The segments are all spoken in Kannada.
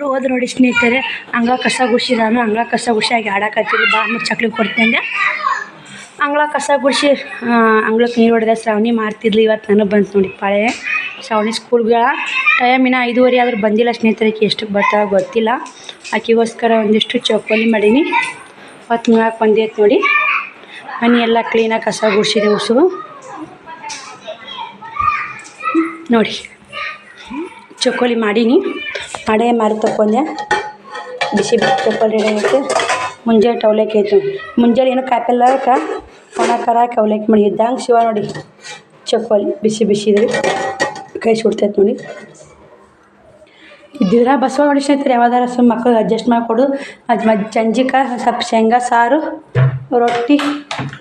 ಹೋದ್ ನೋಡಿ ಸ್ನೇಹಿತರೆ, ಅಂಗಳ ಕಸ ಗುಡಿಸಿ ನಾನು ಅಂಗಳ ಕಸ ಗುಡಿಸಿ ಆಡಾಕತ್ತೀನಿ. ಬಾ ಮತ್ತು ಚಕ್ಲಿ ಕೊಡ್ತೀನಿ ಅಂದೆ. ಅಂಗಳ ಕಸ ಗುಡಿಸಿ ಅಂಗಳಕ್ಕೆ ನೀರು ಹೊಡೆದ ಶ್ರಾವಣಿ ಮಾಡ್ತಿದ್ಲು. ಇವತ್ತು ನನಗೆ ಬಂತು ನೋಡಿ ಪಾಳೆ. ಶ್ರಾವಣಿ ಸ್ಕೂಲ್ಗೆ ಟೈಮ್ ಇನ್ನೂ 5:30 ಆದರೂ ಬಂದಿಲ್ಲ ಸ್ನೇಹಿತರೆ. ಎಷ್ಟಕ್ಕೆ ಬರ್ತಾವೆ ಗೊತ್ತಿಲ್ಲ. ಆಕೆಗೋಸ್ಕರ ಒಂದಿಷ್ಟು ಚೌಕೋಲಿ ಮಾಡೀನಿ. ಹೊತ್ತು ಮುಳಕ್ಕೆ ಬಂದೈತೆ ನೋಡಿ. ಮನೆ ಎಲ್ಲ ಕ್ಲೀನಾಗಿ ಕಸ ಗುಡಿಸಿದೆ. ಉಸು ನೋಡಿ ಚೌಕೋಲಿ ಮಾಡೀನಿ. ಮಾರಿ ತಗೊಂಡೆ. ಬಿಸಿ ಚೌಕೋಲಿ ರೆಡಿ ಆಗೈತೆ. ಮುಂಜಾನೆ ಅವಲಕ್ಕಿ ಐತೆ. ಮುಂಜಾನೆ ಏನೋ ಕಾಯಿಪಲ್ಯಕ್ಕೆ ಒಣ ಖಾರ ಹಾಕಿ ಅವಲಕ್ಕಿ ಮಾಡಿ ಇದ್ದಂಗೆ ಶಿವ ನೋಡಿ. ಚೌಕೋಲಿ ಬಿಸಿ ಬಿಸಿ ಇದ್ರಿ ಕೈ ಸುಡ್ತೈತೆ ನೋಡಿ. ಇದ್ದಿದ್ರೆ ಬಸವ ನೋಡಿ ಸ್ನೇಹಿತರೆ. ಯಾವ್ದಾರ ಸುಮ್ಮ ಮಕ್ಕಳಿಗೆ ಅಡ್ಜಸ್ಟ್ ಮಾಡಿಕೊಡು. ಅದು ಸಂಜಿಕ ಸ್ವಲ್ಪ ಶೇಂಗಾ ಸಾರು ರೊಟ್ಟಿ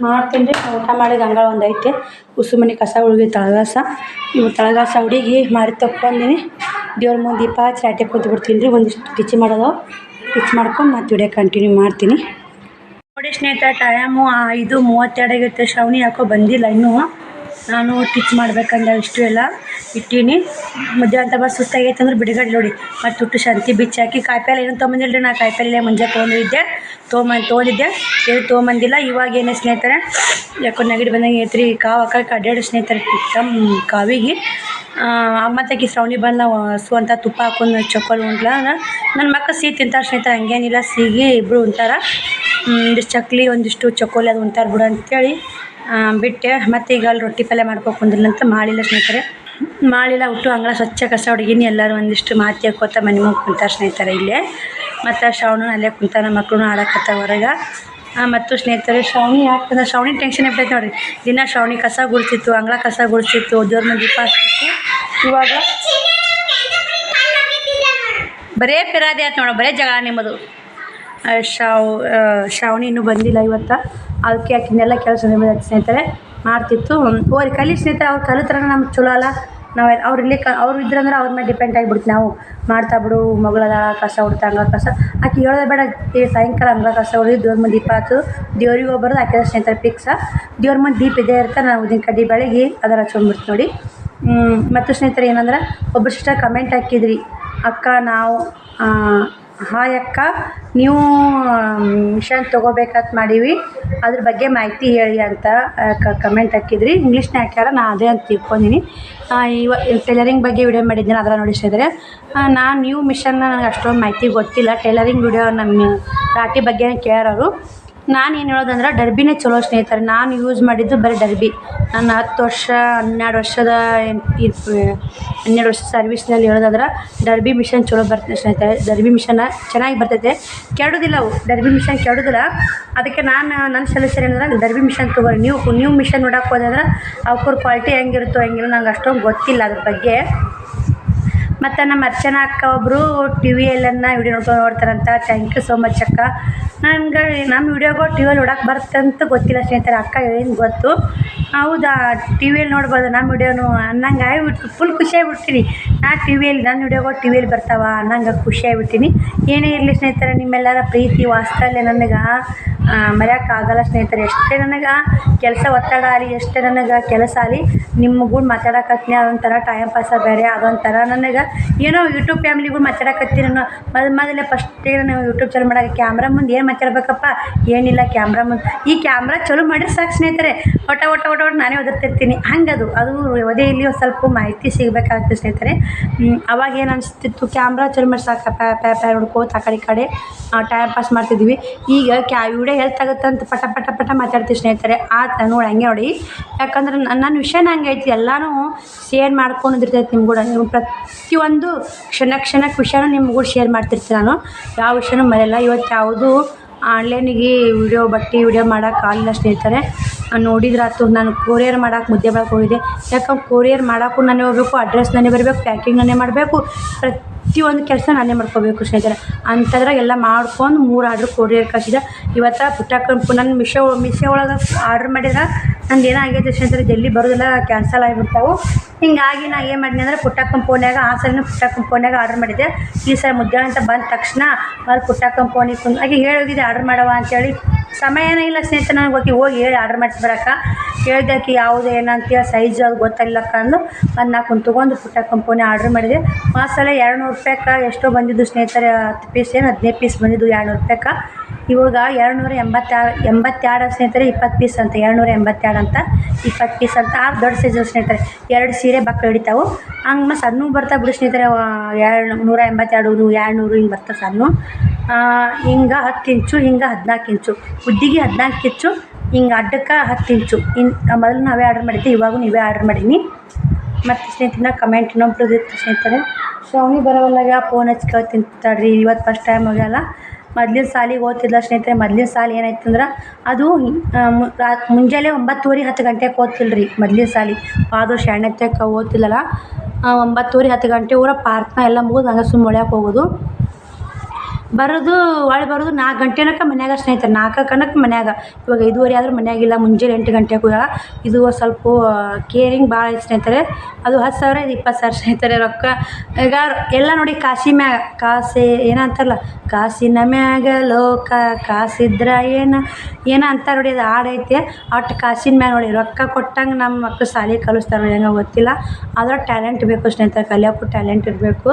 ಮಾಡ್ತೀನಿ ರೀ. ಊಟ ಮಾಡಿದ ಅಂಗಳ ಒಂದು ಐತೆ. ಉಸು ಮನೆ ಕಸ ಹುಡುಗಿ ತಳಗಾಸ. ಇವು ತಳಗಾಸ ಹುಡುಗಿ ಮಾರಿ ತಗೊಂಡಿನಿ. ದೇವ್ರ ಮುಂದೆ ದೀಪ ಹಚ್ಚಿ ಆಟೆ ಕೂತು ಬಿಡ್ತೀನಿ ರೀ. ಒಂದಿಷ್ಟು ಟಿಚ್ ಮಾಡೋದು ಟಿಚ್ ಮಾಡ್ಕೊಂಡು ಮತ್ತೆ ವಿಡಿಯೋ ಕಂಟಿನ್ಯೂ ಮಾಡ್ತೀನಿ ನೋಡಿ ಸ್ನೇಹಿತರೆ. ಟೈಮು 5:32 ಆಗೈತೆ. ಶ್ರಾವಣಿ ಯಾಕೋ ಬಂದಿಲ್ಲ ಇನ್ನೂ. ನಾನು ಟಿಚ್ ಮಾಡ್ಬೇಕಂದ್ರೆ ಇಷ್ಟು ಎಲ್ಲ ಇಟ್ಟೀನಿ. ಮಧ್ಯಾಹ್ನ ಬಸ್ ಸುಸ್ತಾಗೈತೆ ಅಂದ್ರೆ ಬಿಡುಗಡೆ ನೋಡಿ. ಮತ್ತು ಹುಟ್ಟು ಶಾಂತಿ ಬಿಚ್ಚಿ ಹಾಕಿ ಕಾಯಿಪಲ್ಲೆ ಏನೂ ತೊಗೊಂಬಂದಿಲ್ಲ ರೀ. ನಾ ಕಾಯಿಪಲ್ಲೆ ಮುಂಜಾನೆ ತೊಗೊಂಡಿದ್ದೆ. ಏನು ತೊಗೊಂಬಂದಿಲ್ಲ. ಇವಾಗ ಏನೇ ಸ್ನೇಹಿತರೆ ಯಾಕೋ ನೆಗಡಿ ಬಂದಂಗೆ ಐತ್ರಿ. ಕಾವು ಹಾಕಕ್ಕೆ ಅಡ್ಡಾಡಿ ಸ್ನೇಹಿತರೆ ತಮ್ಮ ಕಾವಿಗೆ. ಮತ್ತು ಆಕಿ ಶ್ರಾವಣಿ ಬಂದು ಹಸು ಅಂತ ತುಪ್ಪ ಹಾಕೊಂಡು ಚೌಕೋಲಿ ಉಂಟ್ಲ. ನನ್ನ ಮಕ್ಕಳು ಸಿಹಿ ತಿಂತಾರೆ ಸ್ನೇಹಿತರೆ. ಹಂಗೇನಿಲ್ಲ, ಸಿಹಿ ಇಬ್ಬರು ಉಂಟಾರ. ಒಂದಿಷ್ಟು ಚಕ್ಲಿ ಒಂದಿಷ್ಟು ಚೌಕೋಲಿ ಅದು ಉಂಟಾರ ಬಿಡು ಅಂತೇಳಿ ಬಿಟ್ಟೆ. ಮತ್ತು ಈಗ ಅಲ್ಲಿ ರೊಟ್ಟಿ ಪಲ್ಯ ಮಾಡ್ಕೊಕೊಂಡಿಲ್ಲ ಅಂತ ಮಾಡಿಲ್ಲ ಸ್ನೇಹಿತರೆ. ಮಾಡಿಲ್ಲ. ಹುಟ್ಟು ಅಂಗಳ ಸ್ವಚ್ಛ ಕಸ ಹುಡುಗಿನಿ. ಎಲ್ಲರೂ ಒಂದಿಷ್ಟು ಮಾತಿ ಹಾಕೋತ ಮನೆ ಮುಂದೆ ಕುಂತಾರೆ ಸ್ನೇಹಿತರೆ ಇಲ್ಲೇ. ಮತ್ತು ಶ್ರಾವಣ ಅಲ್ಲೇ ಕುಂತಾನ. ಮಕ್ಕಳು ಆಡಕತ್ತ ಹೊರಗೆ. ಮತ್ತು ಸ್ನೇಹಿತರೆ ಶ್ರಾವಣಿ ಯಾಕಂದ್ರೆ ಶ್ರಾವಣಿ ಟೆನ್ಷನ್ ಇರ್ತೈತೆ ನೋಡಿರಿ. ದಿನ ಶ್ರಾವಣಿ ಕಸ ಗುಡಿಸಿತ್ತು, ಅಂಗಳ ಕಸ ಗುಡಿಸಿತ್ತು, ದೇವ್ರ ಮನೆ ದೀಪ ಹಚ್ತಿತ್ತು. ಇವಾಗ ಬರೇ ಪಿರಾದೆ ಆಯ್ತು ನೋಡೋ. ಬರೇ ಜಗಳ ನಿಮ್ಮದು. ಶ್ರಾವಣಿ ಇನ್ನೂ ಬಂದಿಲ್ಲ ಇವತ್ತು. ಅದಕ್ಕೆ ಆಕಿನೆಲ್ಲ ಕೆಲಸ ಸ್ನೇಹಿತರೆ ಮಾಡ್ತಿತ್ತು. ಓರಿ ಕಲಿ ಸ್ನೇಹಿತರೆ. ಅವ್ರು ಕಲಿತ್ರ ನಮ್ಗೆ ಚಲೋ ಅಲ್ಲ. ನಾವು ಅವ್ರು ಇಲ್ಲಿ ಅವ್ರು ಇದ್ರಂದ್ರೆ ಅವ್ರ ಮೇಲೆ ಡಿಪೆಂಡ್ ಆಗಿಬಿಡ್ತೀವಿ ನಾವು. ಮಾಡ್ತಾ ಬಿಡು ಮಗಳದ ಕಸ ಹೊಡ್ತಾ ಅಂಗಳ ಕಸ ಆಕೆ ಹೇಳೋದು ಬೇಡ. ಸಾಯಂಕಾಲ ಅಂಗಳ ಕಸ ಹೊಡೆದು ದೇವ್ರ ಮುಂದೆ ದೀಪ ಹಚ್ಚು. ದೇವ್ರಿಗೆ ಹೋಗ್ಬಾರ್ದು ಹಾಕಿದ ಸ್ನೇಹಿತರೆ ಫಿಕ್ಸ. ದೇವ್ರ ಮುಂದೆ ದೀಪ ಇದೇ ಇರ್ತಾರೆ. ನಾವು ಉದ್ದಿನ ಕಡ್ಡಿ ಬೆಳಗ್ಗೆ ಅದರ ಹಚ್ಕೊಂಡ್ಬಿಡ್ತೀವಿ ನೋಡಿ. ಮತ್ತು ಸ್ನೇಹಿತರೆ ಏನಂದ್ರೆ ಒಬ್ಬರು ಸಿಸ್ಟರ್ ಕಮೆಂಟ್ ಹಾಕಿದ್ರಿ. ಅಕ್ಕ ನಾವು ಹಾಯ್ ಅಕ್ಕ, ನೀವು ಮಿಷನ್ ತೊಗೋಬೇಕಂತ ಮಾಡೀವಿ, ಅದ್ರ ಬಗ್ಗೆ ಮಾಹಿತಿ ಹೇಳಿ ಅಂತ ಕಮೆಂಟ್ ಹಾಕಿದ್ರಿ. ಇಂಗ್ಲೀಷ್ನ ಹಾಕ್ಯಾರ. ನಾನು ಅದೇ ಅಂತ ತಿಳ್ಕೊಂಡಿನಿ. ಟೈಲರಿಂಗ್ ಬಗ್ಗೆ ವಿಡಿಯೋ ಮಾಡಿದ್ದೀನಿ. ಅದರ ನೋಡಿ ಸ್ನೇಹಿತರೆ. ನಾನು ನ್ಯೂ ಮಿಷನ್ನ ನನಗೆ ಅಷ್ಟೊಂದು ಮಾಹಿತಿ ಗೊತ್ತಿಲ್ಲ. ಟೈಲರಿಂಗ್ ವಿಡಿಯೋ ನಮ್ಮ ರಾಟಿ ಬಗ್ಗೆ ಕೇಳೋರು. ನಾನು ಏನು ಹೇಳೋದಂದ್ರೆ ಡರ್ಬಿನೇ ಚಲೋ ಸ್ನೇಹಿತರೆ. ನಾನು ಯೂಸ್ ಮಾಡಿದ್ದು ಬರೀ ಡರ್ಬಿ. ನಾನು 10 ವರ್ಷ 12 ವರ್ಷದ 12 ವರ್ಷ ಸರ್ವಿಸ್ನಲ್ಲಿ ಹೇಳೋದಾದ್ರೆ ಡರ್ಬಿ ಮಿಷನ್ ಚಲೋ ಬರ್ತದೆ ಸ್ನೇಹಿತರೆ. ಡರ್ಬಿ ಮಿಷನ್ನ ಚೆನ್ನಾಗಿ ಬರ್ತೈತೆ. ಕೆಡೋದಿಲ್ಲ ಅವು. ಡರ್ಬಿ ಮಿಷನ್ ಕೆಡೋದಿಲ್ಲ. ಅದಕ್ಕೆ ನನ್ನ ಸೊಲ್ಯೂಷನ್ ಏನಂದ್ರೆ ಡರ್ಬಿ ಮಿಷನ್ ತೊಗೊಳ್ರಿ. ನ್ಯೂ ಮಿಷನ್ ನೋಡೋಕೆ ಹೋದಂದ್ರೆ ಅವ್ರ ಕ್ವಾಲಿಟಿ ಹೆಂಗಿರುತ್ತೋ ಹೆಂಗಿಲ್ಲ ನಂಗೆ ಅಷ್ಟೊಂದು ಗೊತ್ತಿಲ್ಲ ಅದ್ರ ಬಗ್ಗೆ. ಮತ್ತು ನಮ್ಮ ಅರ್ಚನಾ ಅಕ್ಕ ಒಬ್ಬರು TVLನ್ನು ವಿಡಿಯೋ ನೋಡ್ಕೊಂಡು ನೋಡ್ತಾರಂತ. ಥ್ಯಾಂಕ್ ಯು ಸೋ ಮಚ್ ಅಕ್ಕ. ನನಗೆ ನಮ್ಮ ವಿಡಿಯೋಗಳು TVಯಲ್ಲಿ ನೋಡೋಕೆ ಬರ್ತಂತ ಗೊತ್ತಿಲ್ಲ ಸ್ನೇಹಿತರೆ. ಅಕ್ಕ ಏನು ಗೊತ್ತು. ಹೌದಾ TVಯಲ್ಲಿ ನೋಡ್ಬೋದು ನಮ್ಮ ವಿಡಿಯೋನು ಅನ್ನಂಗೆ ಆಗಿಬಿಟ್ಟು ಫುಲ್ ಖುಷಿಯಾಗಿಬಿಡ್ತೀನಿ. TVಯಲ್ಲಿ ನನ್ನ ವಿಡಿಯೋಗಳು TVಯಲ್ಲಿ ಬರ್ತಾವ ಅನ್ನಂಗೆ ಖುಷಿಯಾಗಿಬಿಡ್ತೀನಿ. ಏನೇ ಇರಲಿ ಸ್ನೇಹಿತರೆ, ನಿಮ್ಮೆಲ್ಲರ ಪ್ರೀತಿ ವಾತ್ಸಲ್ಯ ನನಗೆ ಮರೆಯೋಕ್ಕಾಗಲ್ಲ ಸ್ನೇಹಿತರೆ. ಎಷ್ಟೇ ನನಗೆ ಕೆಲಸ ಒತ್ತಡ ಆಗಲಿ, ಎಷ್ಟೇ ನನಗೆ ಕೆಲಸ ಆಗಲಿ, ನಿಮ್ಮ ಮಾತಾಡಕತ್ತೀನಿ. ಅದೊಂಥರ ಟೈಮ್ ಪಾಸ ಬೇರೆ. ಅದೊಂಥರ ನನಗೆ ಏನೋ ಯೂಟ್ಯೂಬ್ ಫ್ಯಾಮಿಲಿಗೂ ಮಾತಾಡಕತ್ತೀನಿ. ನಾನು ಮೊದಲೇ ಫಸ್ಟೇ ನಾನು ಯೂಟ್ಯೂಬ್ ಚಾನಲ್ ಮಾಡೋಕ್ಕೆ ಕ್ಯಾಮ್ರಾ ಮುಂದೆ ಏನು ಮಾತಾಡ್ಬೇಕಪ್ಪ ಏನಿಲ್ಲ. ಕ್ಯಾಮ್ರಾ ಮುಂದೆ ಈ ಕ್ಯಾಮ್ರಾ ಚಲೋ ಮಾಡಿದ್ರೆ ಸಾಕು ಸ್ನೇಹಿತರೆ. ಒಟ ನಾನೇ ಓದಿರ್ತಿರ್ತೀನಿ. ಹಂಗದು ಒದೇ ಇಲ್ಲಿ ಒಂದು ಸ್ವಲ್ಪ ಮಾಹಿತಿ ಸಿಗಬೇಕಾಗ್ತದೆ ಸ್ನೇಹಿತರೆ. ಅವಾಗ ಏನು ಅನಿಸ್ತಿತ್ತು, ಕ್ಯಾಮ್ರಾ ಚಲೋ ಮಾಡಿ ಸಾಕು ಪ್ಯಾ ನೋಡ್ಕೋತ ಆ ಕಡೆ ಟೈಮ್ ಪಾಸ್ ಮಾಡ್ತಿದ್ವಿ. ಈಗ ವಿಡಿಯೋ ಹೆಲ್ತ್ ಆಗುತ್ತೆ ಅಂತ ಪಟ ಮಾತಾಡ್ತೀವಿ ಸ್ನೇಹಿತರೆ. ನೋಡಿ ಹಂಗೆ ನೋಡಿ. ಯಾಕಂದ್ರೆ ನನ್ನ ವಿಷಯನ ಹಂಗೆ ಐತಿ. ಎಲ್ಲನೂ ಶೇರ್ ಮಾಡ್ಕೊಂಡಿರ್ತೈತೆ ನಿಮ್ಮ ಕೂಡ. ನೀವು ಪ್ರತಿಯೊಂದು ಕ್ಷಣಕ್ಕೆ ವಿಷಯನೂ ನಿಮ್ಮ ಕೂಡ ಶೇರ್ ಮಾಡ್ತಿರ್ತೀನಿ ನಾನು. ಯಾವ ವಿಷಯನೂ ಮರೆಯಲ್ಲ. ಇವತ್ತು ಯಾವುದು ಆನ್ಲೈನಿಗೆ ಬಟ್ಟೆ ವಿಡಿಯೋ ಮಾಡೋಕೆ ಆಗಲಿಲ್ಲ ಸ್ನೇಹಿತರೆ. ನೋಡಿದ್ರಾತು. ನಾನು ಕೊರಿಯರ್ ಮಾಡೋಕೆ ಮುದ್ದೆ ಮಾಡೋಕೆ ಹೋಗಿದ್ದೆ. ಯಾಕಂದ್ರೆ ಕೊರಿಯರ್ ಮಾಡೋಕ್ಕೂ ನಾನೇ ಹೋಗಬೇಕು, ಅಡ್ರೆಸ್ ನಾನೇ ಬರಬೇಕು, ಪ್ಯಾಕಿಂಗ್ ನಾನೇ ಮಾಡಬೇಕು, ಪ್ರತಿಯೊಂದು ಕೆಲಸ ನಾನೇ ಮಾಡ್ಕೋಬೇಕು ಸ್ನೇಹಿತರೆ. ಅಂಥದ್ರಾಗ ಎಲ್ಲ ಮಾಡ್ಕೊಂಡು 3 ಆರ್ಡ್ರ್ ಕೊರಿಯರ್ ಕಳಿಸಿದೆ. ಇವತ್ತು ಪುಟ್ಟಕ್ಕ ನನ್ನ ಮಿಶೋ ಒಳಗೆ ಆರ್ಡ್ರ್ ಮಾಡಿದ್ರೆ ನಂದು ಏನಾಗೈತೆ ಸ್ನೇಹಿತರೆ, ಜಲ್ದಿ ಬರೋದಿಲ್ಲ, ಕ್ಯಾನ್ಸಲ್ ಆಗಿಬಿಡ್ತಾವೆ. ಹಿಂಗಾಗಿ ನಾನು ಏನು ಮಾಡಿದೆ ಅಂದರೆ ಪುಟ್ಟಕ್ಕನ ಫೋನ್ಯಾಗ ಆ ಸಲ ಪುಟ್ಟಕ್ಕನ ಫೋನ್ಯಾಗ ಆರ್ಡ್ರ್ ಮಾಡಿದ್ದೆ. ಈ ಸಲ ಮುದ್ದೆ ಅಂತ ಬಂದ ತಕ್ಷಣ ಅಲ್ಲಿ ಪುಟ್ಟಕ್ಕನ ಫೋನಿಗೆ ಹಾಗೆ ಹೇಳೋಗಿದೆ ಆರ್ಡ್ರ್ ಮಾಡವ ಅಂತೇಳಿ ಸಮಯನೇ ಇಲ್ಲ ಸ್ನೇಹಿತರೆ ನನಗೆ ಹೋಗಿ ಹೇಳಿ ಆರ್ಡ್ರ್ ಮಾಡಿಸಿ ಬರೋಕೆ ಹೇಳ್ದಕ್ಕೆ ಯಾವುದು ಏನಂತೇಳಿ ಸೈಜ್ ಅದು ಗೊತ್ತಾಗಿಲ್ಲಕ್ಕ ಅಂದು ಒಂದು ನಾಲ್ಕು ತೊಗೊಂಡು ಪುಟ್ಟ ಕಂಪನಿ ಆರ್ಡ್ರ್ ಮಾಡಿದೆ. ಸಲ 200 ರೂಪಾಯಿಗೆ ಎಷ್ಟೋ ಬಂದಿದ್ದು ಸ್ನೇಹಿತರೆ, 10 ಪೀಸ್ ಏನು 15 ಪೀಸ್ ಬಂದಿದ್ದು 200 ರೂಪಾಯಿಗೆ. ಇವಾಗ 282 ಸ್ನೇಹಿತರೆ, 20 ಪೀಸ್ ಅಂತ 282 ಅಂತ 20 ಪೀಸ್ ಅಂತ. ದೊಡ್ಡ ಸೈಜು ಸ್ನೇಹಿತರೆ, 2 ಸೀರೆ ಬಕ್ಕ ಹಿಡಿತಾವೆ. ಹಂಗೆ ಸಣ್ಣ ಬರ್ತಾ ಬಿಡು ಸ್ನೇಹಿತರೆ, 182 200 ಹಿಂಗೆ ಬರ್ತಾವೆ ಸಣ್ಣ. ಹಿಂಗೆ 10 ಇಂಚು, ಹಿಂಗೆ 14 ಇಂಚು, ಉದ್ದಿಗೆ 14 ಇಂಚು, ಹಿಂಗೆ ಅಡ್ಡಕ್ಕೆ 10 ಇಂಚು. ಮೊದಲು ನಾವೇ ಆರ್ಡ್ರ್ ಮಾಡಿದ್ದೆ, ಇವಾಗ ನೀವೇ ಆರ್ಡ್ರ್ ಮಾಡೀನಿ. ಮತ್ತು ಸ್ನೇಹಿತರೆ ಕಮೆಂಟ್ ಇನ್ನೊಬ್ರದ್ದು ಇತ್ತು ಸ್ನೇಹಿತರೆ, ಶ್ರಾವಣಿ ಬರೋವಲ್ಲಾಗ ಫೋನ್ ಹಚ್ಚಿ ಕೇಳ್ತೀನಿ ತಡ್ರಿ, ಇವತ್ತು ಫಸ್ಟ್ ಟೈಮ್ ಹೋಗ್ಯಲ್ಲ. ಮೊದ್ಲಿನ ಸಾಲಿಗೆ ಓದ್ತಿದ್ಲ ಸ್ನೇಹಿತರೆ. ಮೊದ್ಲಿನ ಸಾಲಿ ಏನಾಯ್ತು ಅಂದ್ರೆ ಅದು ಮುಂಜಾನೆ 9:30 10 ಗಂಟೆಗೆ ಓದ್ತಿಲ್ಲ ರೀ ಮೊದ್ಲಿನ ಸಾಲಿ. ಆದರೂ ಶಾಣೆತ್ತಕ್ಕೆ ಓದ್ತಿಲ್ಲಲ್ಲ, 9:30 10 ಗಂಟೆ ಊರ ಪ್ರಾರ್ಥನಾ ಎಲ್ಲ ಮುಗಿದು ಹಂಗೆ ಸುಮ್ಮ ಒಳ್ಯಾಕೆ ಹೋಗೋದು, ಬರೋದು 4 ಗಂಟೆನಕ ಮನ್ಯಾಗ ಸ್ನೇಹಿತರೆ. 4 ಮನ್ಯಾಗ. ಇವಾಗ 5:30 ಆದ್ರೆ ಮನ್ಯಾಗಿಲ್ಲ, ಮುಂಜಾನೆ 8 ಗಂಟೆಗೆ ಹೋಗ. ಇದು ಸ್ವಲ್ಪ ಕೇರಿಂಗ್ ಭಾಳ ಐತೆ ಸ್ನೇಹಿತರೆ. ಅದು 10,000 ಇದು 20,000 ಸ್ನೇಹಿತರೆ ರೊಕ್ಕ. ಈಗ ಎಲ್ಲ ನೋಡಿ ಕಾಸಿ ಮ್ಯಾಗ, ಕಾಸೆ ಏನಂತಾರಲ್ಲ, ಕಾಸಿನ ಮ್ಯಾಗ ಲೋಕ ಕಾಸಿದ್ರ ಏನ ಅಂತಾರೆ ನೋಡಿ, ಅದು ಹಾಡೈತೆ. ಒಟ್ಟು ಕಾಸಿನ ಮ್ಯಾಗ ನೋಡಿ ರೊಕ್ಕ ಕೊಟ್ಟಂಗೆ ನಮ್ಮ ಮಕ್ಕಳು ಶಾಲೆ ಕಲಿಸ್ತಾರೆ ನೋಡಿ, ಹೆಂಗೆ ಗೊತ್ತಿಲ್ಲ. ಆದ್ರೆ ಟ್ಯಾಲೆಂಟ್ ಬೇಕು ಸ್ನೇಹಿತರೆ, ಕಲಿಯೋಕ್ಕೂ ಟ್ಯಾಲೆಂಟ್ ಇರಬೇಕು.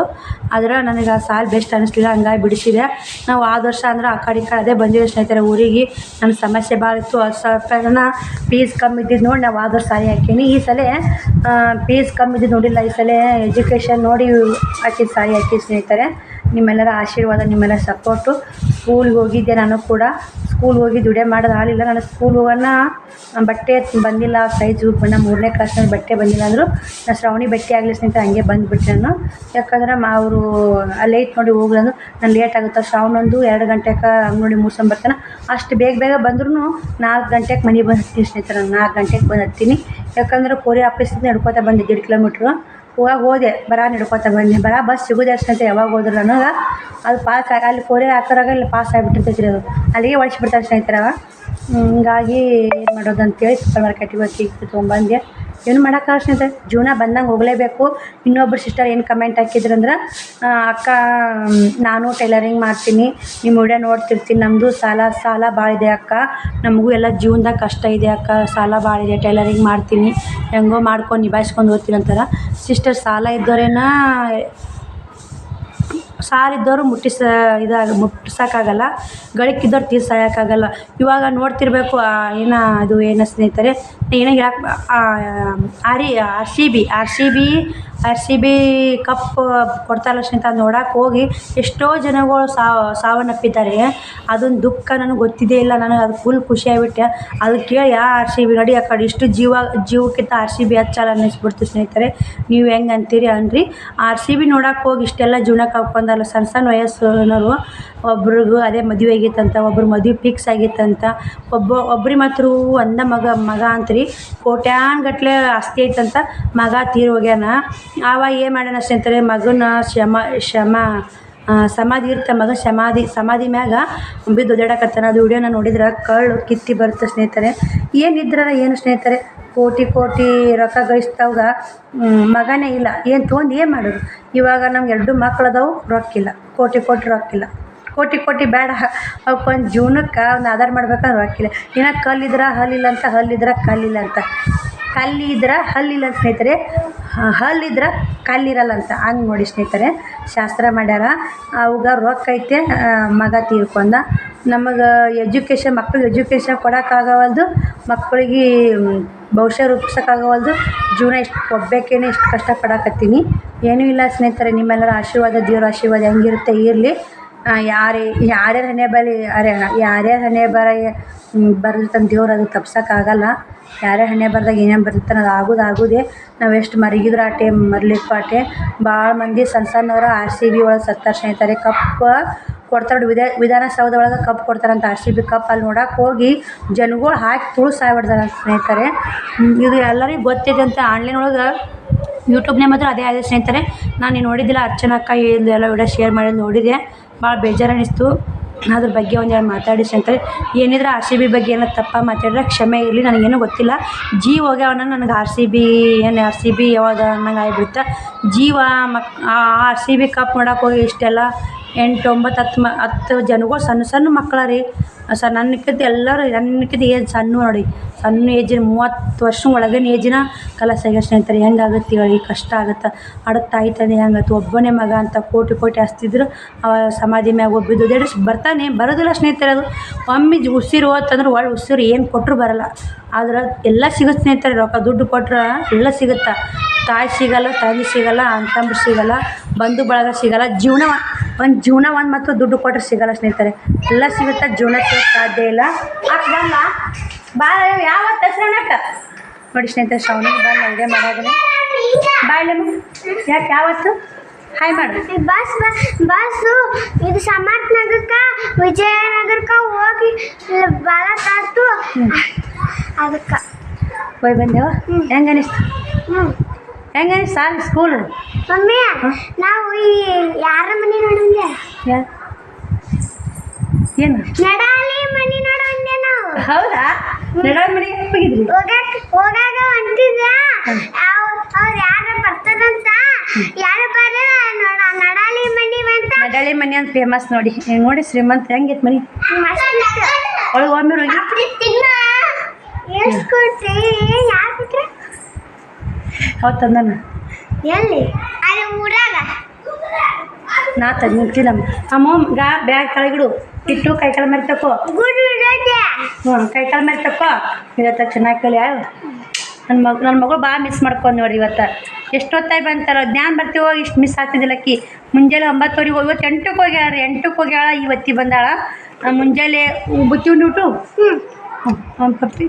ಆದ್ರೆ ನನಗೆ ಆ ಸಾಲ ಬೆಸ್ಟ್ ಅನ್ನಿಸ್ಲಿಲ್ಲ, ಹಂಗಾಗಿ ಬಿಡಿಸಿದೆ. ನಾವು ಆದ ವರ್ಷ ಅಂದ್ರೆ ಆ ಕಡೆ ಅದೇ ಬಂದಿದ್ದೆ ಸ್ನೇಹಿತರೆ ಊರಿಗೆ. ನನ್ನ ಸಮಸ್ಯೆ ಭಾಳ ಇತ್ತು. 10,000 ರೂಪಾಯಿನ ಫೀಸ್ ಕಮ್ಮಿ ಇದ್ದಿದ್ದು ನೋಡಿ ನಾವು ಆದ ವರ್ಷ ಸಾರಿ ಹಾಕೀನಿ. ಈ ಸಲ ಫೀಸ್ ಕಮ್ಮಿ ಇದ್ದಿದ್ದು ನೋಡಿಲ್ಲ, ಈ ಸಲ ಎಜುಕೇಷನ್ ನೋಡಿ ಹಾಕಿದ್ದು ಸಾರಿ ಹಾಕಿ ಸ್ನೇಹಿತರೆ. ನಿಮ್ಮೆಲ್ಲರ ಆಶೀರ್ವಾದ, ನಿಮ್ಮೆಲ್ಲರ ಸಪೋರ್ಟು. ಸ್ಕೂಲ್ಗೆ ಹೋಗಿದ್ದೆ ನಾನು ಕೂಡ. ಸ್ಕೂಲ್ಗೆ ಹೋಗಿ ದುಡಿಯೋ ಮಾಡೋದು ಆಗಲಿಲ್ಲ. ನಾನು ಸ್ಕೂಲ್ ಹೋಗೋಣ ಬಟ್ಟೆ ಬಂದಿಲ್ಲ ಸೈಜು, ನಮ್ಮ 3ನೇ ಕ್ಲಾಸ್ನಲ್ಲಿ ಬಟ್ಟೆ ಬಂದಿಲ್ಲ ಅಂದರು. ನಾನು ಶ್ರಾವಣಿ ಬಟ್ಟೆ ಆಗಲಿ ಸ್ನೇಹಿತರೆ ಹಂಗೆ ಬಂದುಬಿಟ್ಟೆ ನಾನು. ಯಾಕಂದ್ರೆ ಅವರು ಅಲ್ಲೇ ಐತೆ ನೋಡಿ ಹೋಗ್ಲಂದು ನಾನು ಲೇಟ್ ಆಗುತ್ತೆ. ಶ್ರಾವಣೊಂದು 2 ಗಂಟೆಗೆ ಅಂಗಡಿ ಮುಗಿಸ್ಕೊಂಬರ್ತಾನೆ. ಅಷ್ಟು ಬೇಗ ಬಂದ್ರೂ 4 ಗಂಟೆಗೆ ಮನೆಗೆ ಬಂದು ಹತ್ತೀನಿ ಸ್ನೇಹಿತರೆ. ನಾನು 4 ಗಂಟೆಗೆ ಬಂದು ಹತ್ತೀನಿ. ಯಾಕಂದ್ರೆ ಕೋರಿ ಆಫೀಸಿಂದ ನಡ್ಕೋತಾ ಬಂದೆ 1.5 ಕಿಲೋಮೀಟ್ರು. ಹೋದೆ ನಡ್ಕೋತಾ ಬಂದೆ. ಬಸ್ ಸಿಗೋದು ಅಂತ ಯಾವಾಗ ಹೋದ್ರು ನನಗೆ ಅದು ಪಾಸ್ ಅಲ್ಲಿ ಕೋರಿ ಹಾಕೋರಾಗ ಇಲ್ಲಿ ಪಾಸ್ ಆಗಿಬಿಟ್ಟಿರ್ತೈತಿ ರೀ, ಅದು ಅಲ್ಲಿಗೆ ಒಳಿಸ್ಬಿಡ್ತಾರೆ ಸ್ನೇಹಿತರೆ. ಹಿಂಗಾಗಿ ಏನು ಮಾಡೋದು ಅಂತೇಳಿ ಸೂಪರ್ ಮಾರ್ಕೆಟಿಗೆ ಹೋಗಿ ತೊಗೊಂಬಂದೆ. ಏನು ಮಾಡೋಕ್ಕಾಗಲ್ಲ ಸ್ನೇಹಿತರೆ, ಜೀವನ ಬಂದಂಗೆ ಹೋಗಲೇಬೇಕು. ಇನ್ನೊಬ್ರು ಸಿಸ್ಟರ್ ಏನು ಕಮೆಂಟ್ ಹಾಕಿದ್ರಂದ್ರೆ, ಅಕ್ಕ ನಾನು ಟೈಲರಿಂಗ್ ಮಾಡ್ತೀನಿ, ನಿಮ್ಮ ವಿಡಿಯೋ ನೋಡ್ತಿರ್ತೀನಿ, ನಮ್ಮದು ಸಾಲ ಭಾಳ ಇದೆ ಅಕ್ಕ, ನಮಗೂ ಎಲ್ಲ ಜೀವನದಾಗ ಕಷ್ಟ ಇದೆ ಅಕ್ಕ, ಸಾಲ ಭಾಳ ಇದೆ, ಟೈಲರಿಂಗ್ ಮಾಡ್ತೀನಿ, ಹೆಂಗೋ ಮಾಡ್ಕೊಂಡು ನಿಭಾಯಿಸ್ಕೊಂಡು ಹೋಗ್ತೀನಿ ಅಂತಾರೆ. ಸಿಸ್ಟರ್ ಸಾಲ ಇದ್ದವರು ಮುಟ್ಟಿಸೋಕ್ಕಾಗಲ್ಲ, ಗಳಿಕಿದ್ದವ್ರು ತೀರ್ಸಾಯೋಕ್ಕಾಗಲ್ಲ. ಇವಾಗ ನೋಡ್ತಿರ್ಬೇಕು ಏನು ಸ್ನೇಹಿತರೆ, ಏನೋ ಹೇಳಕ್ಕೆ ಆರ್ ಸಿ ಬಿ ಕಪ್ ಕೊಡ್ತಾರಲ್ಲ ಸ್ನೇಹಿತರೆ, ಅದು ನೋಡೋಕೆ ಹೋಗಿ ಎಷ್ಟೋ ಜನಗಳು ಸಾವನ್ನಪ್ಪಿದ್ದಾರೆ. ಅದೊಂದು ದುಃಖ ನನಗೆ ಗೊತ್ತಿದ್ದೇ ಇಲ್ಲ. ನನಗೆ ಅದು ಫುಲ್ ಖುಷಿಯಾಗಿಬಿಟ್ಟೆ. ಅದು ಕೇಳಿ RCB ನೋಡಿ ಆ ಕಡೆ ಇಷ್ಟು ಜೀವಕ್ಕಿಂತ RCB ಹಚ್ಚಲ್ಲ ಅನ್ನಿಸ್ಬಿಡ್ತು ಸ್ನೇಹಿತರೆ. ನೀವು ಹೆಂಗೆ ಅಂತೀರಿ ಅನ್ರಿ. RCB ನೋಡೋಕೆ ಹೋಗಿ ಇಷ್ಟೆಲ್ಲ ಜೀವನ ಕಳ್ಕೊಂಡಲ್ಲ ಸಣ್ಣ ವಯಸ್ಸಿನವರು. ಒಬ್ರಿಗೂ ಅದೇ ಮದುವೆ ಆಗಿತ್ತಂತ, ಒಬ್ರು ಮದುವೆ ಫಿಕ್ಸ್ ಆಗಿತ್ತಂತ, ಒಬ್ರಿಗೆ ಮಾತ್ರ ಒಂದ ಮಗ ಅಂತ್ರಿ, ಕೋಟ್ಯಾನ್ಗಟ್ಲೆ ಆಸ್ತಿ ಐತಂತ, ಮಗ ತೀರಿ ಹೋಗ್ಯಾನ. ಆವಾಗ ಏನು ಮಾಡ್ಯಾನ ಸ್ನೇಹಿತರೆ, ಮಗನ ಸಮಾಧಿ ಇರುತ್ತೆ, ಮಗ ಸಮಾಧಿ ಮ್ಯಾಗ ಬಿದ್ದು ಒದ್ದಾಡಕತ್ತಾನ. ಅದು ವಿಡಿಯೋನ ನೋಡಿದ್ರೆ ಕಳ್ಳು ಕಿತ್ತಿ ಬರುತ್ತೆ ಸ್ನೇಹಿತರೆ. ಏನು ಸ್ನೇಹಿತರೆ, ಕೋಟಿ ರೊಕ್ಕ ಗಳಿಸ್ತಾವಾಗ ಮಗನೇ ಇಲ್ಲ, ಏನು ತೊಗೊಂಡು ಏನು ಮಾಡೋದು. ಇವಾಗ ನಮ್ಗೆ 2 ಮಕ್ಳದಾವು, ರೊಕ್ಕಿಲ್ಲ, ಕೋಟಿ ರೊಕ್ಕಿಲ್ಲ. ಕೋಟಿ ಬೇಡ, ಅವಕ್ಕೊಂದು ಜೀವನಕ್ಕೆ ಒಂದು ಆಧಾರ ಮಾಡ್ಬೇಕಂದ್ರೆ ರೊಕ್ಕಿಲ್ಲ. ಏನೋ ಕಲ್ಲಿದ್ರೆ ಹಲ್ಲಿಲ್ಲ ಅಂತ, ಹಲ್ಲಿದ್ರೆ ಕಲ್ಲಿಲ್ಲ ಅಂತ, ಕಲ್ಲಿದ್ರೆ ಹಲ್ಲಿಲ್ಲ ಅಂತ ಸ್ನೇಹಿತರೆ, ಹಲ್ಲಿದ್ರೆ ಕಲ್ಲಿರಲ್ಲ ಅಂತ. ಹಂಗೆ ನೋಡಿ ಸ್ನೇಹಿತರೆ ಶಾಸ್ತ್ರ ಮಾಡ್ಯಾರ. ಅವಾಗ ರೊಕ್ಕ ಐತೆ, ಮಗ ತೀರ್ಕೊಂಡ. ನಮಗೆ ಮಕ್ಳಿಗೆ ಎಜುಕೇಷನ್ ಕೊಡೋಕ್ಕಾಗವಲ್ದು, ಮಕ್ಕಳಿಗೆ ಭವಿಷ್ಯ ರೂಪಿಸೋಕ್ಕಾಗವಲ್ದು. ಜೀವನ ಇಷ್ಟು ಒಬ್ಬಾಕೇನೆ ಇಷ್ಟು ಕಷ್ಟಪಡಕತ್ತೀನಿ. ಏನೂ ಇಲ್ಲ ಸ್ನೇಹಿತರೆ, ನಿಮ್ಮೆಲ್ಲರ ಆಶೀರ್ವಾದ, ದೇವ್ರ ಆಶೀರ್ವಾದ ಹೆಂಗಿರುತ್ತೆ ಇರಲಿ. ಯಾರ್ಯಾರ ಹಣೆ ಬರ ಬರೆದಿರ್ತಾನೆ ದೇವ್ರು, ಅದು ತಪ್ಸೋಕ್ಕಾಗಲ್ಲ. ಯಾರ್ಯಾರ ಹಣೆ ಬರ್ದಾಗ ಏನೇನು ಬರ್ದಿರ್ತಾನೆ ಅದು ಆಗೋದೇ. ನಾವು ಎಷ್ಟು ಮರಗಿದ್ರು ಆಟೆ, ಮರಲಿಕ್ಕೂ ಆಟೆ. ಭಾಳ ಮಂದಿ ಸಣ್ಣವ್ರು RCB ಒಳಗೆ ಸತ್ತಾರೆ ಸ್ನೇಹಿತರೆ. ಕಪ್ ಕೊಡ್ತಾರೆ, ವಿಧಾನಸೌಧ ಒಳಗೆ ಕಪ್ ಕೊಡ್ತಾರಂತ, RCB ಕಪ್. ಅಲ್ಲಿ ನೋಡೋಕೆ ಹೋಗಿ ಜನಗಳು ಹಾಕಿ ತುಳಿಸಾಗ್ಬಿಡ್ತಾರೆ ಸ್ನೇಹಿತರೆ. ಇದು ಎಲ್ಲರಿಗೂ ಗೊತ್ತಿದೆ ಅಂತ. ಆನ್ಲೈನ್ ಒಳಗೆ ಯೂಟ್ಯೂಬ್ನೇ ಮಾತ್ರ ಅದೇ ಆಗಿದೆ ಸ್ನೇಹಿತರೆ. ನಾನು ನೋಡಿದ್ದಿಲ್ಲ, ಅರ್ಚನಕ್ಕ ಎಲ್ಲ ವಿಡಿಯೋ ಶೇರ್ ಮಾಡೋದು ನೋಡಿದೆ, ಭಾಳ ಬೇಜಾರು ಅನ್ನಿಸ್ತು. ಅದ್ರ ಬಗ್ಗೆ ಒಂದೆರಡು ಮಾತಾಡಿ ಸ್ನೇಹಿತರೆ. ಏನಿದ್ರೆ RCB ಬಗ್ಗೆ ಏನೋ ತಪ್ಪ ಮಾತಾಡಿದ್ರೆ ಕ್ಷಮೆ ಇರಲಿ, ನನಗೇನೂ ಗೊತ್ತಿಲ್ಲ. ಹೋಗ್ಯಾವನ ನನಗೆ RCB ಯಾವಾಗ ಅನ್ನಂಗೆ ಆಗಿಬಿಡುತ್ತೆ. RCB ಕಪ್ ನೋಡೋಕೆ ಹೋಗಿ ಇಷ್ಟೆಲ್ಲ 8 9 10 ಜನಗಳು ಸಣ್ಣ ಮಕ್ಕಳ ರೀ. ನನ್ನಕ್ಕಿಂತ ಎಲ್ಲರೂ ನನ್ನಕ್ಕಿಂತ ಏಜ್ ಸಣ್ಣ ನೋಡಿ, ಸಣ್ಣ ಏಜಿನ 30 ವರ್ಷ ಒಳಗಿನ ಏಜಿನ ಕಲಸ ಆಗ್ಯಾರ ಸ್ನೇಹಿತರೆ. ಹೆಂಗಾಗುತ್ತೆ ಹೇಳಿ, ಕಷ್ಟ ಆಗುತ್ತೆ. ಅಡಕ್ಕೆ ತಾಯಿ ತಂದೆ ಹೆಂಗತ್ತು, ಒಬ್ಬನೇ ಮಗ ಅಂತ ಕೋಟಿ ಹಸ್ತಿದ್ರು ಅವ ಸಮಾಧಿ ಮ್ಯಾಗ ಒಬ್ಬಿದ್ದು ದೇಡ್ ಬರ್ತಾನೆ, ಬರೋದಿಲ್ಲ ಸ್ನೇಹಿತರೆ. ಅದು ಒಮ್ಮೆ ಉಸಿರು ಹೋತಂದ್ರೆ ಒಳ್ಳೆ ಉಸಿರು ಏನು ಕೊಟ್ಟರು ಬರೋಲ್ಲ. ಆದ್ರೆ ಎಲ್ಲ ಸಿಗುತ್ತೆ ಸ್ನೇಹಿತರೆ. ರೊಕ್ಕ ದುಡ್ಡು ಕೊಟ್ರೆ ಎಲ್ಲ ಸಿಗುತ್ತೆ. ತಾಯಿ ಸಿಗಲ್ಲ, ತಂದೆ ಸಿಗಲ್ಲ, ಅಣ್ತಂಬ್ರು ಸಿಗಲ್ಲ, ಬಂಧು ಬಳಗ ಸಿಗಲ್ಲ. ಜೀವನ ಒಂದು ಮತ್ತು ದುಡ್ಡು ಕೊಟ್ಟರೆ ಸಿಗಲ್ಲ ಸ್ನೇಹಿತರೆ. ಎಲ್ಲ ಸಿಗುತ್ತೆ, ಜೀವನ ಸಿಗೋಕ್ಕೆ ಸಾಧ್ಯ ಇಲ್ಲ. ಬಲ್ಲ ಬಾಳ ಯಾವತ್ತು ಹೆಸ್ರಣಕ್ಕ ನೋಡಿ ಸ್ನೇಹಿತರೆ. ಶ್ರಾವಣಿಗೆ ಬಂದು ಅಡುಗೆ ಮಾಡೋದನ್ನ ಬಾಯ್ಲಮ್ಮ ಯಾಕೆ ಯಾವತ್ತು ಹಾಯ್ ಮಾಡಿ. ಬಸ್ಸು ಇದು ಸಮಾತ್ ನಗರಕ್ಕೆ ವಿಜಯನಗರಕ್ಕೆ ಹೋಗಿ ಬಾಳಕಾತು ಅದಕ್ಕೆ ಹೋಗಿ ಬಂದೇವ. ಹೆಂಗೆ ಅನಿಸ್ತು? ಹೆಂಗೆ ಅನಿಸ್ತು ಸಾಲ ಸ್ಕೂಲು? ಮಮ್ಮಿ ನಾವು ಈ ಯಾರ ಮನೆ ನೋಡಂಗೆ ಏನು ನಡಾಲಿ ಮನೆ ನೋಡಂಗೆ ನಾವು. ಹೌದಾ? ನಡಾಲಿ ಮನೆಗೆ ಹೋಗಿದ್ರಿ? ಹೋಗಾಗ ಹೊಂಟಿದ್ದೆ. ಅವ್ರು ಯಾರು ಬರ್ತಾರಂತ, ಯಾರು ಬರಲ್ಲ ನೋಡ. ನಡಾಲಿ ಮನೆ ಅಂತ, ನಡಾಲಿ ಮನೆ ಅಂತ ಫೇಮಸ್ ನೋಡಿ. ನೋಡಿ ಶ್ರೀಮಂತ ಹೆಂಗೈತೆ ಮನೆ ಒಳಗೆ ಒಮ್ಮೆ ಹೋಗಿ ಎಷ್ಟು ಕೊಡ್ರಿ? ಯಾರು ಕೊಟ್ರೆ? ಅವತ್ತು ತಂದಾನ ಎಲ್ಲಿ? ಅಲ್ಲಿ ಊರಾಗ ನಾ ತಂದಿಟ್ಟಿಲ್ಲಮ್ಮ. ಅಮ್ಮ ಬ್ಯಾಗ್ ಕೆಳಗಿಡು ಇಟ್ಟು ಕೈಕಾಲು ಮರಿ ತಕೋ. ಕೈಕಾಲು ಮರಿ ತಕೋ. ಇವತ್ತು ಚೆನ್ನಾಗಿ ಕಲಿ ನನ್ನ ಮಗಳು ಭಾಳ ಮಿಸ್ ಮಾಡ್ಕೊಂಡು ನೋಡ್ರಿ. ಇವತ್ತು ಎಷ್ಟೊತ್ತಾಗಿ ಬಂತಾರ ಜ್ಞಾನ ಬರ್ತೀವೋ ಇಷ್ಟು ಮಿಸ್ ಆಗ್ತಿದ್ದಿಲ್ಲಕ್ಕಿ. ಮುಂಜಾನೆ 9 ಇವತ್ತು 8ಕ್ಕೆ ಹೋಗ್ಯಾಳ ರೀ. 8ಕ್ಕೆ ಹೋಗ್ಯಾಳ, ಇವತ್ತಿ ಬಂದಾಳ. ಮುಂಜಾನೆ ಬುತ್ತಿ ಉಂಡು ಪಪ್ಪಿ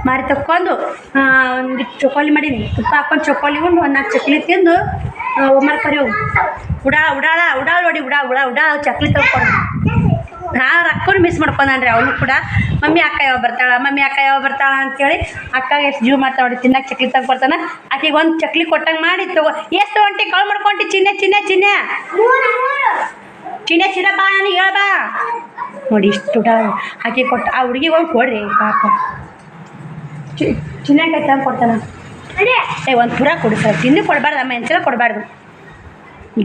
ಮಾರಿ ತಕ್ಕೊಂಡು ಒಂದು ಚೊಕೋಲಿ ಮಾಡೀನಿ. ತುಪ್ಪ ಹಾಕೊಂಡು ಚೊಕೋಲಿ ಉಂಡು 4 ಚಕ್ಲಿ ತಿಂದು ಒಮ್ಮರ್ ಕರಿ ಹೋಗು. ಉಡಾಳ ನೋಡಿ ಉಡಾ ಚಕ್ಲಿ ತಗೊಂಡು ಅಕ್ಕನು ಮಿಸ್ ಮಾಡ್ಕೊಂಡ್ರಿ. ಅವನು ಕೂಡ ಮಮ್ಮಿ ಅಕ್ಕ ಯಾವ ಬರ್ತಾಳ ಅಂತೇಳಿ ಅಕ್ಕಾಗ ಎಷ್ಟು ಜೀವ ಮಾಡ್ತಾ ನೋಡಿ. ತಿನ್ನಕ್ಕೆ ಚಕ್ಲಿ ತಗೊಂಡ್ಬರ್ತಾನೆ. ಆಕೆಗೆ ಒಂದು ಚಕ್ಲಿ ಕೊಟ್ಟಂಗೆ ಮಾಡಿ ತಗೋ. ಎಷ್ಟು ಹೊಂಟಿ ಕಾಲ್ ಮಾಡ್ಕೊಂಡಿ? ಚಿನ್ನ ಬಾ ನನಗೆ ಹೇಳ ಬಾ ನೋಡಿ. ಇಷ್ಟು ಉಡಾಳ ಆಕೆ ಕೊಟ್ಟು ಆ ಹುಡುಗಿಗೆ ಒಂದು ಕೊಡ್ರಿ ಪಾಪ. ಚಿನ್ನಕಾಯಿ ತಂದು ಕೊಡ್ತಾನೆ. ಒಂದು ಪುರ ಕೊಡು ಸರ್. ತಿಂದು ಕೊಡಬಾರ್ದು ಅಮ್ಮ, ಎಂಚಲ ಕೊಡಬಾರ್ದು.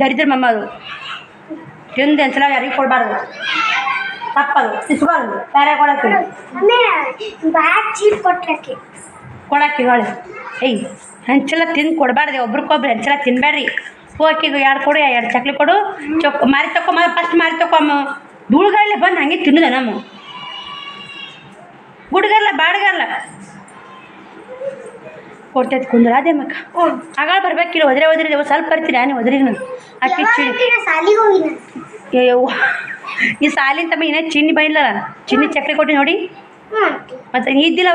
ದರಿದ್ರ ಮಮ್ಮ ಅದು ತಿಂದು ಎಂಚಲ ಯಾರಿಗೂ ಕೊಡಬಾರ್ದು, ತಪ್ಪದು. ಇಸ್ಬಾರ್ದು, ಬೇರೆ ಕೊಡಕ್ಕೆ ಕೊಡಕ್ಕೆ ಹೇಳಿ. ಹೆಂಚಲ ತಿಂದು ಕೊಡಬಾರ್ದು. ಒಬ್ರಿಗೊಬ್ರು ಹೆಂಚಲ ತಿನ್ಬೇಡ್ರಿ. ಹೋಗಿಗೆ 2 ಕೊಡು, 2 ಚಕ್ಲಿ ಕೊಡು. ಮಾರಿ ತಕೊ ಫಸ್ಟ್ ಮಾರಿ ತಕೊಮ್ಮ. ಧೂಳುಗಳಲ್ಲೇ ಬಂದು ಹಂಗೆ ತಿನ್ನೋದ ನಮ್ಮ ಗುಡ್ಗಲ್ಲ ಬಾಡ್ಗಲ್ಲ ಕೊಡ್ತೈತೆ ಕುಂದ್ರ. ಅದೇ ಮಕ್ಕ ಆಗಾಳ ಬರ್ಬೇಕಿಲ್ಲ. ಒದ್ರಿ ಸ್ವಲ್ಪ ಬರ್ತೀರಿ ನೀವು ಒದ್ರಿ. ಅಕ್ಕಿ ಈ ಸಾಲಿನ ತಮ್ಮ ಇನ್ನೇ ಚಿನ್ನಿ ಬೈಲ್ಲ. ಚಿನ್ನಿ ಚಕ್ಲಿ ಕೊಟ್ಟು ನೋಡಿ. ಮತ್ತು ನೀ ಇದ್ದಿಲ್ಲ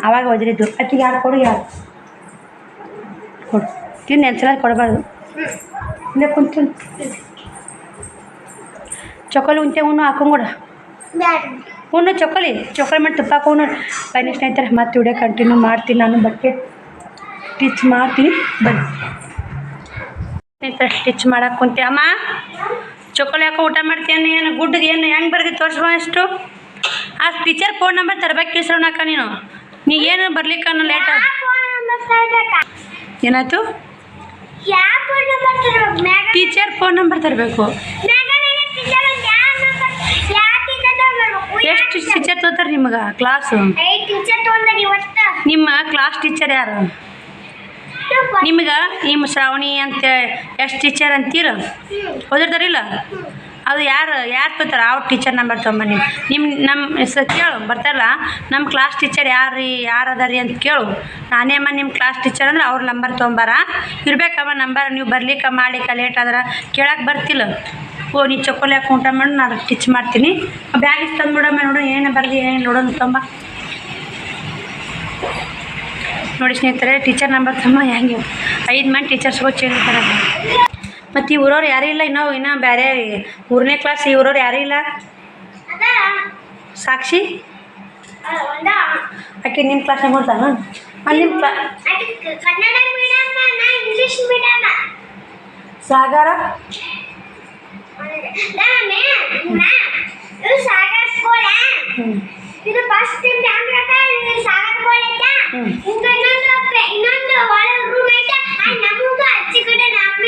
ಅವಾಗ ಒದ್ರಿದ್ದು. ಅಕ್ಕಿಗೆ 2 ಕೊಡು, 2 ಕೊಡು. ತಿಂದು ನೆನ್ಸಲ ಕೊಡಬಾರ್ದು. ಇಲ್ಲೇ ಕುಂತು ಚೊಕೊಲಿ ಉಂಟೆ ಉಣ್ಣು ಹಾಕೊಂಡ್ಬಿಡ. ಉಣ್ಣು ಚೊಕೊಲಿ ಮಾಡಿ ತುಪ್ಪ ಹಾಕೊಂಡು ಬನ್ನಿ ಸ್ನೇಹಿತರೆ. ಮತ್ತೆ ವಿಡಿಯೋ ಕಂಟಿನ್ಯೂ ಮಾಡ್ತೀನಿ. ನಾನು ಬಟ್ಟೆ ಸ್ಟಿಚ್ ಮಾಡ್ತೀನಿ ಬನ್ನಿ ಸ್ನೇಹಿತರೆ. ಸ್ಟಿಚ್ ಮಾಡಕ್ಕೆ ಕುಂತೆ. ಅಮ್ಮ ಚೊಕೊಲಿ ಹಾಕೋ ಊಟ ಮಾಡ್ತೀನಿ. ಏನು ಗುಡ್ಡಗೆ ಏನು ಹೆಂಗೆ ಬರ್ದಿ ತೋರಿಸ್ಬೋ. ಅಷ್ಟು ಆ ಟೀಚರ್ ಫೋನ್ ನಂಬರ್ ತರಬೇಕು ಕಿಸ್ರೋಣಕ್ಕ. ನೀ ಏನು ಬರ್ಲಿಕ್ಕೆ ಲೇಟ್ ಏನಾಯ್ತು? ಟೀಚರ್ ಫೋನ್ ನಂಬರ್ ತರಬೇಕು. ಎಷ್ಟು ಟೀಚರ್ ತೋತಾರೆ ನಿಮಗೆ ಕ್ಲಾಸು? ನಿಮ್ಮ ಕ್ಲಾಸ್ ಟೀಚರ್ ಯಾರು? ನಿಮ್ಗೆ ನಿಮ್ಮ ಶ್ರಾವಣಿ ಅಂತ ಎಷ್ಟು ಟೀಚರ್ ಅಂತೀರ ಓದಿರ್ತಾರಿಲ್ಲ? ಅದು ಯಾರು ತೋತಾರೆ? ಅವ್ರ ಟೀಚರ್ ನಂಬರ್ ತೊಗೊಂಬನ್ನಿ. ನಮ್ಮ ಹೆಸರು ಕೇಳು ಬರ್ತಾರಲ್ಲ. ನಮ್ಮ ಕ್ಲಾಸ್ ಟೀಚರ್ ಯಾರು ಅದಾರಿ ಅಂತ ಕೇಳು. ನಾನೇ ಅಮ್ಮ ನಿಮ್ಮ ಕ್ಲಾಸ್ ಟೀಚರ್ ಅಂದ್ರೆ ಅವ್ರ ನಂಬರ್ ತೊಗೊಂಬಾರ ಇರ್ಬೇಕಮ್ಮ ನಂಬರ್. ನೀವು ಬರ್ಲಿಕ್ಕೆ ಮಾಡ್ಲಿಕ್ಕೆ ಲೇಟ್ ಆದ್ರೆ ಕೇಳಕ್ಕೆ ಬರ್ತಿಲ್ಲ. ನೀ ಚೊಕೊಲಿ ಹಾಕಿ ಊಟ ಮಾಡಿ ನಾನು ಸ್ಟಿಚ್ ಮಾಡ್ತೀನಿ. ಬ್ಯಾಗ್ ಇಷ್ಟು ತಂದುಬಿಡಮ್ಮ. ನೋಡು ಏನು ಬರ್ದಿ ಏನು ನೋಡೋಣ ತೊಂಬ. ನೋಡಿ ಸ್ನೇಹಿತರೆ, ಟೀಚರ್ ನಂಬರ್ ತುಂಬ ಹೆಂಗೆ 5 ಮಂದಿ ಟೀಚರ್ಸ್ಗಳು ಚೇಂಜ್ ಇರ್ತಾರೆ. ಮತ್ತು ಈ ಊರವ್ರು ಯಾರೂ ಇಲ್ಲ. ಇನ್ನೂ ಬೇರೆ 3ನೇ ಕ್ಲಾಸ್ ಈ ಊರವ್ರು ಯಾರೂ ಇಲ್ಲ. ಸಾಕ್ಷಿ ಆಕೆ ನಿಮ್ಮ ಕ್ಲಾಸ್ನಾಗ ಬರ್ತಾನ? ಅಲ್ಲಿ ನಿಮ್ಮ ಸಾಗರ ಇದು ಫಸ್ಟ್ ಟೈಮ್ ಜಾಂಗ್ರತ ಇದು ಸಾಗರ ಕೋಳೆತ ಇನ್ನೊಂದು ರೂಮ್ ಐತೆ ನಮಗೂ ಅಚ್ಚಿ ಕಡೆ ನಾಲ್ಕು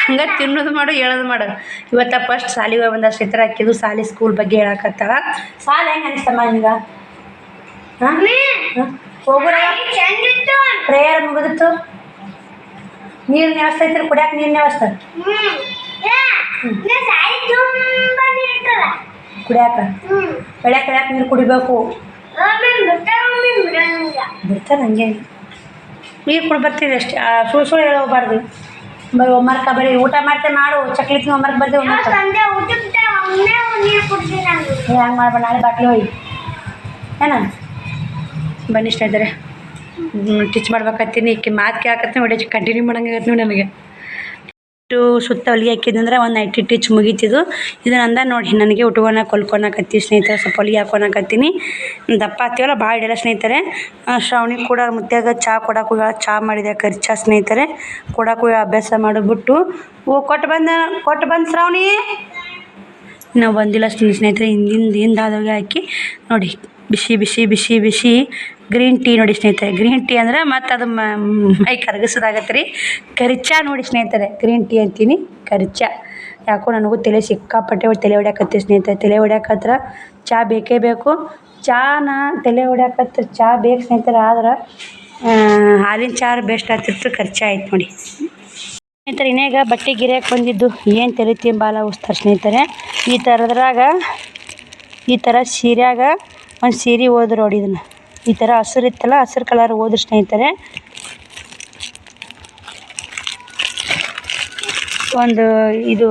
ಹಂಗೆ ತಿನ್ನೋದು ಮಾಡು ಹೇಳೋದು ಮಾಡು. ಇವತ್ತು ಫಸ್ಟ್ ಸಾಲಿಗೆ ಹೋಗಿ ಬಂದ ಸ್ನೇಹಿತರೆ ಹಾಕಿದ್ದು ಸಾಲಿ ಸ್ಕೂಲ್ ಬಗ್ಗೆ ಹೇಳಕತ್ತಾಳ. ಸಾಲ ಹೆಂಗೆ ಅನಿಸ್ತಮ್ಮ ನಿಮ್ಗೆ? ಹಾಂ ಹೋಗೋಣ ಪ್ರೇಯರ್ ಮುಗಿದಿತ್ತು. ನೀರಿನ ವ್ಯವಸ್ಥೆ ಐತ್ರಿ, ಕುಡಿಯಾಕ ನೀರಿನ ವ್ಯವಸ್ಥೆ ಕುಡಿಯಾಕ ಬೆಳ್ಯಾಕ ನೀರು ಕುಡಿಬೇಕು. ಬಿಡ್ತಾರೆ ಹಂಗೆ ನೀರು ಕುಡಿ ಬರ್ತೀವಿ ಅಷ್ಟೇ. ಸುಳ್ಳು ಸುಳ್ಳು ಹೇಳೋಬಾರ್ದು. ಬರೀ ಹೋಮ್ವರ್ಕ ಬರೀ ಊಟ ಮಾಡ್ತೇವೆ ಮಾಡು, ಚಕ್ಲಿ ತಿಂದು ಹೋಮ್ವರ್ಕ್ ಬರ್ತೀವಿ. ಹಂಗೆ ಮಾಡ್ಬೇಡ, ನಾಳೆ ಬಾಟ್ಲಿ ಹೋಗಿ ಏನ ಬನ್ನಿ ಸ್ನೇಹಿತರೆ. ಟೀಚ್ ಮಾಡ್ಬೇಕಾಗ್ತೀನಿ. ಈಕೆ ಮಾತು ಕೇಳಕತ್ತೀನಿ, ಒಳ್ಳೆ ಕಂಟಿನ್ಯೂ ಮಾಡಂಗಾಗತ್ತೆ ನೋಡಿ ನನಗೆ. ಸುತ್ತ ಹೊಲಿಗೆ ಹಾಕಿದಂದ್ರೆ ಒಂದು ನೈಟಿ ಟೀಚ್ ಮುಗೀತಿದ್ದು. ಇದನ್ನಂದ ನೋಡಿ ನನಗೆ ಉಟ್ಕೊಳಕ್ಕೆ ಕೊಲ್ಕೊಳಕತ್ತೀವಿ ಸ್ನೇಹಿತರೆ. ಸ್ವಲ್ಪ ಹೊಲಿಗೆ ಹಾಕೊಳಕತ್ತೀನಿ. ದಪ್ಪ ಹತ್ತೀವಲ್ಲ ಭಾಳ ಇಡಲ್ಲ ಸ್ನೇಹಿತರೆ. ಶ್ರಾವಣಿ ಕೂಡ ಮುತ್ಯಾಗ ಚಹಾ ಕೊಡಕ್ಕೆ ಹೋಗಿ ಚಹಾ ಮಾಡಿದೆ ಖರ್ಚಾ ಸ್ನೇಹಿತರೆ. ಕೊಡಕ್ಕೆ ಹೋಗಿ ಅಭ್ಯಾಸ ಮಾಡಿಬಿಟ್ಟು ಕೊಟ್ಟು ಬಂದು ಶ್ರಾವಣಿ ನಾವು ಬಂದಿಲ್ಲ ಸ್ನೇಹಿತರೆ. ಹಿಂದಾದೋಗಿ ಹಾಕಿ ನೋಡಿ ಬಿಸಿ ಬಿಸಿ ಬಿಸಿ ಬಿಸಿ ಗ್ರೀನ್ ಟೀ ನೋಡಿ ಸ್ನೇಹಿತರೆ. ಗ್ರೀನ್ ಟೀ ಅಂದ್ರೆ ಮತ್ತು ಅದು ಮೈ ಕರಗಿಸೋದಾಗತ್ತೆ ರೀ. ಕರಿಚಾ ನೋಡಿ ಸ್ನೇಹಿತರೆ, ಗ್ರೀನ್ ಟೀ ಅಂತೀನಿ ಕರಿಚಾ. ಯಾಕೋ ನನಗೂ ತಲೆ ಸಿಕ್ಕಾಪಟ್ಟೆ ತಲೆ ಹೊಡ್ಯಾಕತ್ತೀವಿ ಸ್ನೇಹಿತರೆ. ತಲೆ ಹೊಡ್ಯಾಕತ್ರ ಚಹಾ ಬೇಕೇ ಬೇಕು. ಚಾನ ತಲೆ ಹೊಡ್ಯಾಕತ್ರ ಚಹಾ ಬೇಕು ಸ್ನೇಹಿತರೆ. ಆದ್ರೆ ಹಾಲಿನ ಚಹಾ ಬೆಸ್ಟ್ ಆಗ್ತಿತ್ತು. ಕರಿಚಾ ಆಯ್ತು ನೋಡಿ ಸ್ನೇಹಿತರೆ. ಇನ್ನೇಗ ಬಟ್ಟೆ ಗಿರಿಯಕ್ಕೆ ಬಂದಿದ್ದು ಏನು ತಲೆ ತಿಂಬಾಲ ಉಸ್ತಾರೆ ಸ್ನೇಹಿತರೆ. ಈ ಥರ ಸೀರೆಯಾಗ ಒಂದು ಸೀರೆ ಓದ್ರು ನೋಡಿ. ಇದನ್ನು ಈ ಥರ ಹಸಿರು ಇತ್ತಲ್ಲ, ಹಸಿರು ಕಲರ್ ಓದ್ರು ಸ್ನೇಹಿತರೆ. ಒಂದು ಇದು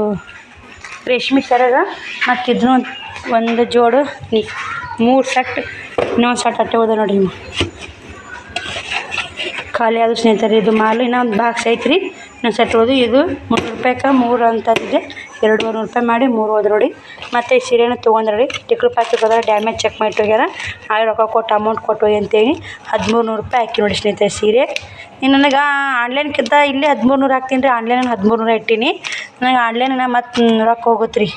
ರೇಷ್ಮೆ ಸರಗ ಮತ್ತಿದ್ರು ಒಂದು ಜೋಡು 3 ಸೆಟ್, ಇನ್ನೊಂದು ಸೆಟ್ ಅಟ್ಟೆ ಹೋದ ನೋಡಿರಿ. ಖಾಲಿ ಆದ ಸ್ನೇಹಿತರೆ. ಇದು ಮಾಲು ಇನ್ನೊಂದು ಬಾಕ್ಸ್ ಐತ್ರಿ. ಇನ್ನೊಂದು ಸೆಟ್ ಹೋದು. ಇದು 300 ರೂಪಾಯಿಗೆ 3 ಅಂತಂದಿದೆ. 200 ರೂಪಾಯಿ ಮಾಡಿ 3 ಹೋದ್ ನೋಡಿ. ಮತ್ತು ಈ ಸೀರೆನೂ ತೊಗೊಂಡ್ರಿ. ಟಿಕ್ಲು ಪ್ಲಾಸ್ಟಿಕ್ ಹೋದ್ರೆ ಡ್ಯಾಮೇಜ್ ಚೆಕ್ ಮಾಡಿ ಹೋಗ್ಯಾರ. ಹಾಗೆ ರೊಕ್ಕ ಕೊಟ್ಟು ಅಮೌಂಟ್ ಕೊಟ್ಟು ಹೋಗಿ ಅಂತೇಳಿ 1300 ರೂಪಾಯಿ ಹಾಕಿ ನೋಡಿ ಸ್ನೇಹಿತರೆ ಸೀರೆ. ಇನ್ನು ನನಗೆ ಆನ್ಲೈನ್ಕಿಂತ ಇಲ್ಲೇ 1300 ಹಾಕ್ತೀನಿ ರೀ. ಆನ್ಲೈನ್ 1300 ಇಟ್ಟೀನಿ. ನನಗೆ ಆನ್ಲೈನಿನ ಮತ್ತು ರೊಕ್ಕ ಹೋಗುತ್ತೆ ರೀ.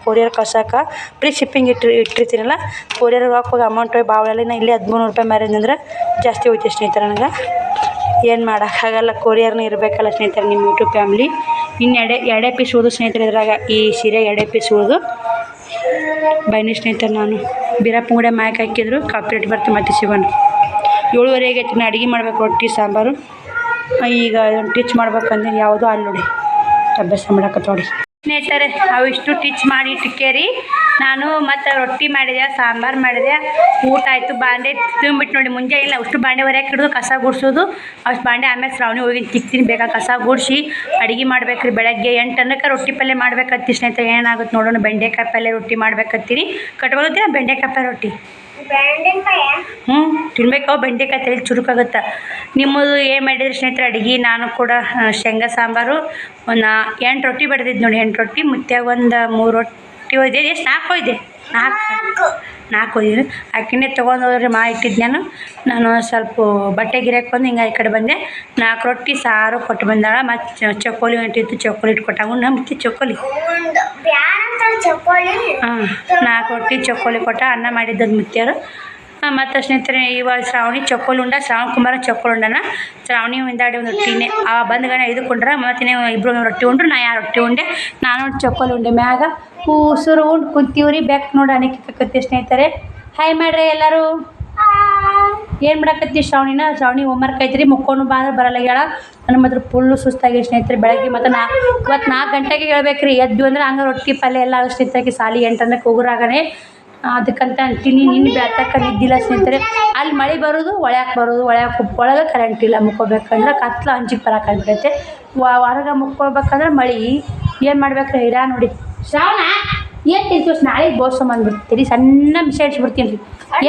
ಕೊರಿಯರ್ ಕಳ್ಸೋಕೆ ಫ್ರೀ ಶಿಪ್ಪಿಂಗ್ ಇಟ್ಟಿರ್ತೀನಲ್ಲ, ಕೊರಿಯರ್ ರೊಕ್ಕ ಹೋಗಿ ಅಮೌಂಟ್ ಹೋಗಿ ಬಾವಳೆಲ್ಲ ಇಲ್ಲೇ 1300 ರೂಪಾಯಿ ಮಾರಿದಂದ್ರೆ ಜಾಸ್ತಿ ಹೋಯ್ತು ಸ್ನೇಹಿತರೆ. ನನಗೆ ಏನು ಮಾಡೋಕ್ಕಾಗಲ್ಲ, ಕೊರಿಯರ್ನ ಇರಬೇಕಲ್ಲ ಸ್ನೇಹಿತರೆ ನಿಮ್ಮ ಯೂಟ್ಯೂಬ್ ಫ್ಯಾಮ್ಲಿ. ಇನ್ನು ಎರಡೇ ಪೀಸ್ ಉಳಿದು ಸ್ನೇಹಿತರೆ. ಇದ್ರಾಗ ಈ ಸೀರೆ 2 ಪೀಸ್ ಉಳಿದು ಬನ್ನಿ ಸ್ನೇಹಿತರೆ. ನಾನು ಬೀರಪ್ಪ ಗುಡಿ ಮ್ಯಾಕ್ ಹಾಕಿದ್ರು ಕಾಪಿರೇಟ್ ಬರ್ತೀವಿ. ಮತ್ತೆ ಸಿಗೋಣ. 7:30 ಆಗೈತಿ. ಅಡುಗೆ ಮಾಡ್ಬೇಕು, ರೊಟ್ಟಿ ಸಾಂಬಾರು. ಈಗ ಒಂದು ಟೀಚ್ ಮಾಡ್ಬೇಕಂದ್ರೆ ಯಾವುದೋ ಅಲ್ಲಿ ನೋಡಿ ಅಭ್ಯಾಸ ಮಾಡಕತ್ತ ನೋಡಿ ಸ್ನೇಹಿತರೆ. ಅವು ಇಷ್ಟು ಟೀಚ್ ಮಾಡಿ ಇಟ್ಟಿಕ್ಕೇರಿ. ನಾನು ಮತ್ತು ರೊಟ್ಟಿ ಮಾಡಿದೆ, ಸಾಂಬಾರು ಮಾಡಿದೆ, ಊಟ ಆಯಿತು. ಬಾಂಡೆ ತುಂಬಿಟ್ಟು ನೋಡಿ. ಮುಂಜಾನೆ ಇಲ್ಲ ಅಷ್ಟು ಬಾಂಡೆ ಹೊರಗೆ ಹಿಡಿದು ಕಸ ಗುಡಿಸೋದು. ಅಷ್ಟು ಬಾಂಡೆ ಆಮೇಲೆ ಶ್ರಾವಣಿ ಹೋಗಿ ತಿಕ್ತೀನಿ. ಬೇಕಾ ಕಸ ಗುಡಿಸಿ ಅಡುಗೆ ಮಾಡ್ಬೇಕ್ರಿ. ಬೆಳಗ್ಗೆ 8 ಅನ್ನಕ್ಕೆ ರೊಟ್ಟಿ ಪಲ್ಯ ಮಾಡ್ಬೇಕತ್ತಿ ಸ್ನೇಹಿತರೆ. ಏನಾಗುತ್ತೆ ನೋಡೋಣ. ಬೆಂಡೆಕಾಯಿ ಪಲ್ಯ ರೊಟ್ಟಿ ಮಾಡ್ಬೇಕತ್ತೀನಿ. ಕಟ್ಕೊಳ್ತೀರ ಬೆಂಡೆಕಾಯಿ ಪಲ್ಯ ರೊಟ್ಟಿ? ತಿನ್ಬೇಕು. ಬೆಂಡೆಕಾಯಿ ತಲೆ ಚುರುಕಾಗುತ್ತೆ. ನಿಮ್ಮದು ಏನು ಮಾಡಿದ್ರಿ ಸ್ನೇಹಿತರೆ ಅಡುಗೆ? ನಾನು ಕೂಡ ಶೇಂಗಾ ಸಾಂಬಾರು ಒಂದು 8 ರೊಟ್ಟಿ ಬಡ್ದಿದ್ದು ನೋಡಿ. 8 ರೊಟ್ಟಿ ಮುತ್ಯಾಗ ಒಂದು 3 ರೊಟ್ಟಿ ಒಯ್ದೆ. ಎಷ್ಟು 4 ಒಯ್ದೆ? 4 ಒಯ್ದಿರಿ. ಅಕ್ಕಿನೇ ತೊಗೊಂಡು ಹೋದ್ರಿ ಇಟ್ಟಿದ್ದು. ನಾನು ಸ್ವಲ್ಪ ಬಟ್ಟೆ ಗಿರಕ್ಕೆ ಬಂದು ಹಿಂಗೆ ಈ ಕಡೆ ಬಂದೆ. 4 ರೊಟ್ಟಿ ಸಾರು ಕೊಟ್ಟು ಬಂದಾಳ. ಮತ್ತು ಚಕ್ಕೋಲಿ ಇಟ್ಟಿತ್ತು, ಚಕ್ಕೋಲಿ ಇಟ್ಕೊಟ್ಟಾಗ ಮತ್ತೆ ಚಕ್ಕೋಲಿ 4 ರೊಟ್ಟಿ ಚಕ್ಕೋಲಿ ಕೊಟ್ಟ. ಅನ್ನ ಮಾಡಿದ್ದದು ಮುತ್ಯಾರು. ಮತ್ತು ಸ್ನೇಹಿತರೆ ಇವಾಗ ಶ್ರಾವಣಿ ಚಕ್ಕೋಲಿ ಉಂಡ. ಶ್ರಾವಣ ಕುಮಾರ ಚಕ್ಕೋಲಿ ಉಂಡನ. ಶ್ರಾವಣಿ ಹಿಂದಾಡಿ ಒಂದು ರೊಟ್ಟಿನೇ ಬಂದ್ಗಣ ಇದಕ್ಕೊಂಡ್ರೆ ಮತ್ತು ಇಬ್ಬರು ರೊಟ್ಟಿ ಉಂಡ್ರು. ನಾ 2 ರೊಟ್ಟಿ ಉಂಡೆ. ನಾನು ಚಕ್ಕೋಲಿ ಉಂಡೆ. ಮ್ಯಾಗ ಉಸುರು ಉಂಡು ಕುಂತೀವ್ರಿ. ಬೆಕ್ ನೋಡಿ ಅಣಕಿ ಸ್ನೇಹಿತರೆ. ಹಾಯ್ ಮಾಡ್ರಿ ಎಲ್ಲರೂ. ಏನು ಮಾಡಕತ್ತಿ ಶ್ರಾವಣಿನ? ಶ್ರಾವಣಿ ಹೋಮ್ವರ್ಕ್ ಐತ್ರಿ. ಮುಕ್ಕೊಂಡು ಬಾ ಅಂದ್ರೆ ಬರಲ್ಲ ಹೇಳ. ನನ್ನ ಮಾತ್ರ ಫುಲ್ಲು ಸುಸ್ತಾಗಿ ಸ್ನೇಹಿತರೆ. ಬೆಳಗ್ಗೆ ಮತ್ತು ಇವತ್ತು 4 ಗಂಟೆಗೆ ಹೇಳ್ಬೇಕ್ರಿ. ಎದ್ದು ಅಂದ್ರೆ ಹಂಗೆ ರೊಟ್ಟಿ ಪಲ್ಯ ಎಲ್ಲ ಸ್ನೇಹಿತರೆ. ಸಾಲಿ 8 ಅನ್ನಕ್ಕೆ ಹೋಗೋರಾಗನೇ ಅದಕ್ಕಂತ ಅಂತೀನಿ. ನಿನ್ನ ಬೆಳತಕ್ಕ ನಿದ್ದಿಲ್ಲ ಸ್ನೇಹಿತರೆ. ಅಲ್ಲಿ ಮಳೆ ಬರೋದು, ಒಳಗೆ ಕರೆಂಟ್ ಇಲ್ಲ. ಮುಕ್ಕೋಬೇಕಂದ್ರೆ ಕತ್ಲು ಅಂಜಿಗೆ ಬರೋಕ್ಕಾಗ್ಬಿಡೈತೆ. ಹೊರಗೆ ಮುಕ್ಕೋಬೇಕಂದ್ರೆ ಮಳೆ. ಏನು ಮಾಡ್ಬೇಕ್ರಿ? ಇರಾ ನೋಡಿ ಶ್ರಾವಣ. ಏನು ತಿಂತೀವಿ ನಾಳೆಗೆ ಬೋಸಂಬಂದ್ಬಿಡ್ತೀರಿ. ಸಣ್ಣ ಮಿಷ ಇಡ್ಸ್ಬಿಡ್ತೀನಿ ರೀ.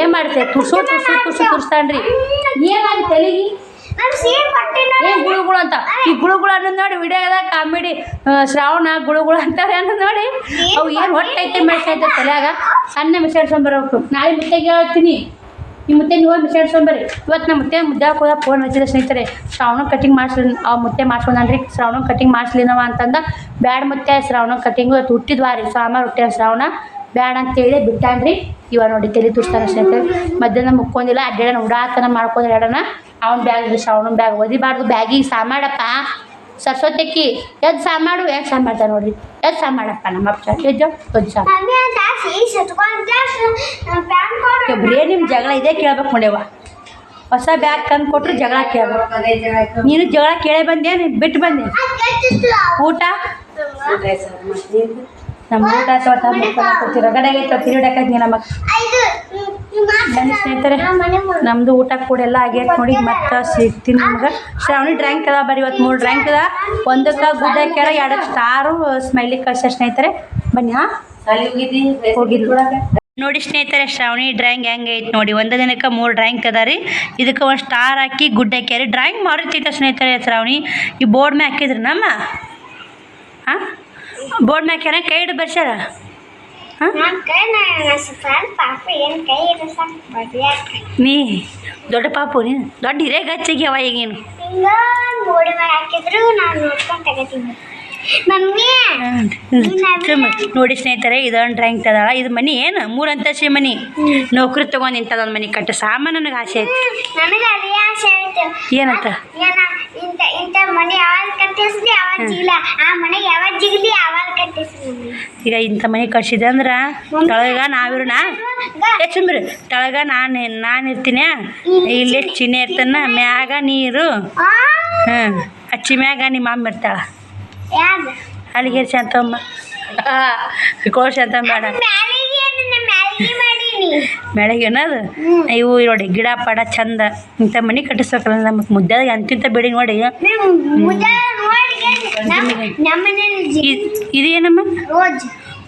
ಏನು ಮಾಡ್ತೇವೆ? ತುರ್ಸ್ತಾನೆ ರೀ. ಏನಾಗಿ ತಲೆಗೆ ಏನು ಗುಳುಗುಳು ಅಂತ. ಈ ಗುಳುಗುಳು ಅನ್ನೋದು ನೋಡಿ ವಿಡಿಯೋದಾಗ ಕಾಮಿಡಿ. ಶ್ರಾವಣ ಗುಳುಗುಳು ಅಂತಾರೆ ಅನ್ನೋದು ನೋಡಿ. ಅವು ಏನು ಹೊಟ್ಟೈತೆ ಮೆಣಸೈತೆ ತಲೆಯಾಗ. ಸಣ್ಣ ಮಿಷ ಇಡ್ಸ್ಕೊಂಬರ್ಬೇಕು. ನಾಳೆ ಮುತ್ತೆಗೆ ಹೇಳ್ತೀನಿ. ಈ ಮುತ್ತೆ ನೀವು ಮಿಷ ಇಡ್ಸ್ಕೊಂಬರ್ರಿ. ಇವತ್ತು ನಮ್ಮ ಮುತ್ತೆ ಮುದ್ದಾಕ ಹೋದ ಫೋನ್ ಹಚ್ಚಿದ ಸ್ನೇಹಿತರೆ. ಶ್ರಾವಣ ಕಟಿಂಗ್ ಮಾಡಿಸ್ಲಿ. ಮುತ್ತೆ ಮಾಡ್ಸ್ಕೊಂಡ್ರಿ. ಶ್ರಾವಣ ಕಟಿಂಗ್ ಮಾಡಿಸ್ಲಿನವ ಅಂತಂದ. ಬ್ಯಾಡ್ ಮುತ್ತೆ ಶ್ರಾವಣ ಕಟಿಂಗು ಹುಟ್ಟಿದ್ವಾ ರೀ. ಸಾಂಬಾರು ಹುಟ್ಟಿ ಶ್ರಾವಣ ಬ್ಯಾಡ ಅಂತೇಳಿ ಬಿಟ್ಟಾನ್ರಿ. ಇವ ನೋಡಿ ತಲೆ ತುರ್ಸ್ತಾನ ಸ್ನೇಹಿತರೆ. ಮಧ್ಯಾಹ್ನ ಮುಕ್ಕೊಂಡಿಲ್ಲ ಅಡ್ಡಾಡನ ಉಡಾತನ ಮಾಡ್ಕೊಂಡು ಹೇಳೋಣ. ಅವ್ನ ಬ್ಯಾಗ್ ಶ್ರಾವಣನ ಬ್ಯಾಗ್ ಒದಿಬಾರ್ದು. ಬ್ಯಾಗಿಗೆ ಸಾಮಾಡಪ್ಪ ಸರಸ್ವತಿಕ್ಕಿ ಎದ್ದು ಸಾಮಾಡು. ಯಾಕೆ ಸಾಮಾಡ್ತಾರೆ ನೋಡ್ರಿ, ಎದ್ದು ಸಾಮಾಡಪ್ಪ ನಮ್ಮ ಅಪ್ಪ ಎದ್ದು ಒದ್ದು ಸಾ ಬರೇ ನಿಮ್ಮ ಜಗಳ ಇದೇ ಕೇಳ್ಬೇಕು ನೋಡ್ಯವ. ಹೊಸ ಬ್ಯಾಗ್ ತಂದು ಕೊಟ್ಟರು ಜಗಳ ಕೇಳ್ಬೇಕು. ನೀನು ಜಗಳ ಕೇಳೇ ಬಂದೇನು ಬಿಟ್ಟು ಬಂದೆ? ಊಟ ನಮ್ಮ ಊಟ ರಗಡೆ ಆಗೈತೆ ತಿರುಡಾಕೈತಿ ನಮ್ಮ ಸ್ನೇಹಿತರೆ. ನಮ್ಮದು ಊಟ ಕೂಡ ಎಲ್ಲ ಆಗೈತೆ ನೋಡಿ. ಮತ್ತೆ ಸಿಗ್ತೀನಿ ನಿಮ್ಗೆ. ಶ್ರಾವಣಿ ಡ್ರ್ಯಾಂಕ್ ಅದ ಬರೀ ಇವತ್ತು 3 ಡ್ರ್ಯಾಂಕ್ ಅದ. ಒಂದಕ್ಕೆ ಗುಡ್ಡ ಹಾಕ್ಯಾರ, 2 ಸ್ಟಾರು ಸ್ಮೈಲಿ ಕಳ್ಸ ಸ್ನೇಹಿತರೆ. ಬನ್ನಿ. ಹೋಗಿದ್ದು ನೋಡಿ ಸ್ನೇಹಿತರೆ. ಶ್ರಾವಣಿ ಡ್ರಾಯಿಂಗ್ ಹೆಂಗೆ ಐತೆ ನೋಡಿ. ಒಂದು ದಿನಕ್ಕೆ 3 ಡ್ರಾಯಿಂಗ್ ಅದ ರೀ. ಇದಕ್ಕೆ 1 ಸ್ಟಾರ್ ಹಾಕಿ ಗುಡ್ಡ ಹಾಕ್ಯಾರಿ. ಡ್ರಾಯಿಂಗ್ ಮಾಡಿರ್ತೈತೆ ಸ್ನೇಹಿತರೆ ಶ್ರಾವಣಿ. ಈ ಬೋರ್ಡ್ ಮ್ಯಾಗ ಹಾಕಿದ್ರಿ ನಮ್ಮ ಹಾಂ ಬೋರ್ಡ್ ಮ್ಯಾಗ ಹಾಕ್ಯಾರ. ಕೈ ಹಿಡಿದು ಬರ್ಸ್ಯಾರ. ಹಾಂ ನೀ ದೊಡ್ಡ ಪಾಪು, ನೀನು ದೊಡ್ಡ ಹಿರೇ ಗಚ್ಚಿಗೆ ಅವ ಈಗೇನು ನೋಡಿ ಸ್ನೇಹಿತರೆ. ಇದೊಂದು ಡ್ರಾಯಿಂಗ್ ತದಾಳ. ಇದು ಮನಿ ಏನು 3 ಅಂತಸ್ತಿ ಮನಿ. ನೌಕರಿ ತೊಗೊಂಡು ನಿಂತದೊಂದು ಮನಿ ಕಟ್ಟ ಸಾಮಾನು ನನಗೆ ಆಸೆ ಐತಿ. ಏನಂತ ಈಗ ಇಂಥ ಮನೆ ಕಟ್ಸಿದೆ ಅಂದ್ರೆ ತಳಗ ನಾವಿರೋಣ ಚುಂಬ್ರಿ. ತಳಗ ನಾನು ಇರ್ತೀನಿ, ಇಲ್ಲೇ ಚಿನ್ನೆ ಇರ್ತಾನ, ಮ್ಯಾಗ ನೀರು. ಹಾಂ ಅಚ್ಚಿ ಮ್ಯಾಗ ನಿಮ್ಮ ಅಮ್ಮ ಇರ್ತಾಳ. ಅಲ್ಲಿಗೆ ಶಾಂತಮ್ಮ ಕೋಳ ಶಾಂತಮ್ಮ ಬೇಡ ಬೆಳಗ್ಗೆ ಅನ್ನೋದು. ಇವು ನೋಡಿ ಗಿಡ ಪಾಡ ಚಂದ. ಇಂಥ ಮನೆ ಕಟ್ಟಿಸ್ಬೇಕಲ್ಲ ನಮಗೆ. ಮುದ್ದಾಗ ಅಂತಿಂತ ಬಿಡಿ ನೋಡಿ. ಇದು ಏನಮ್ಮ?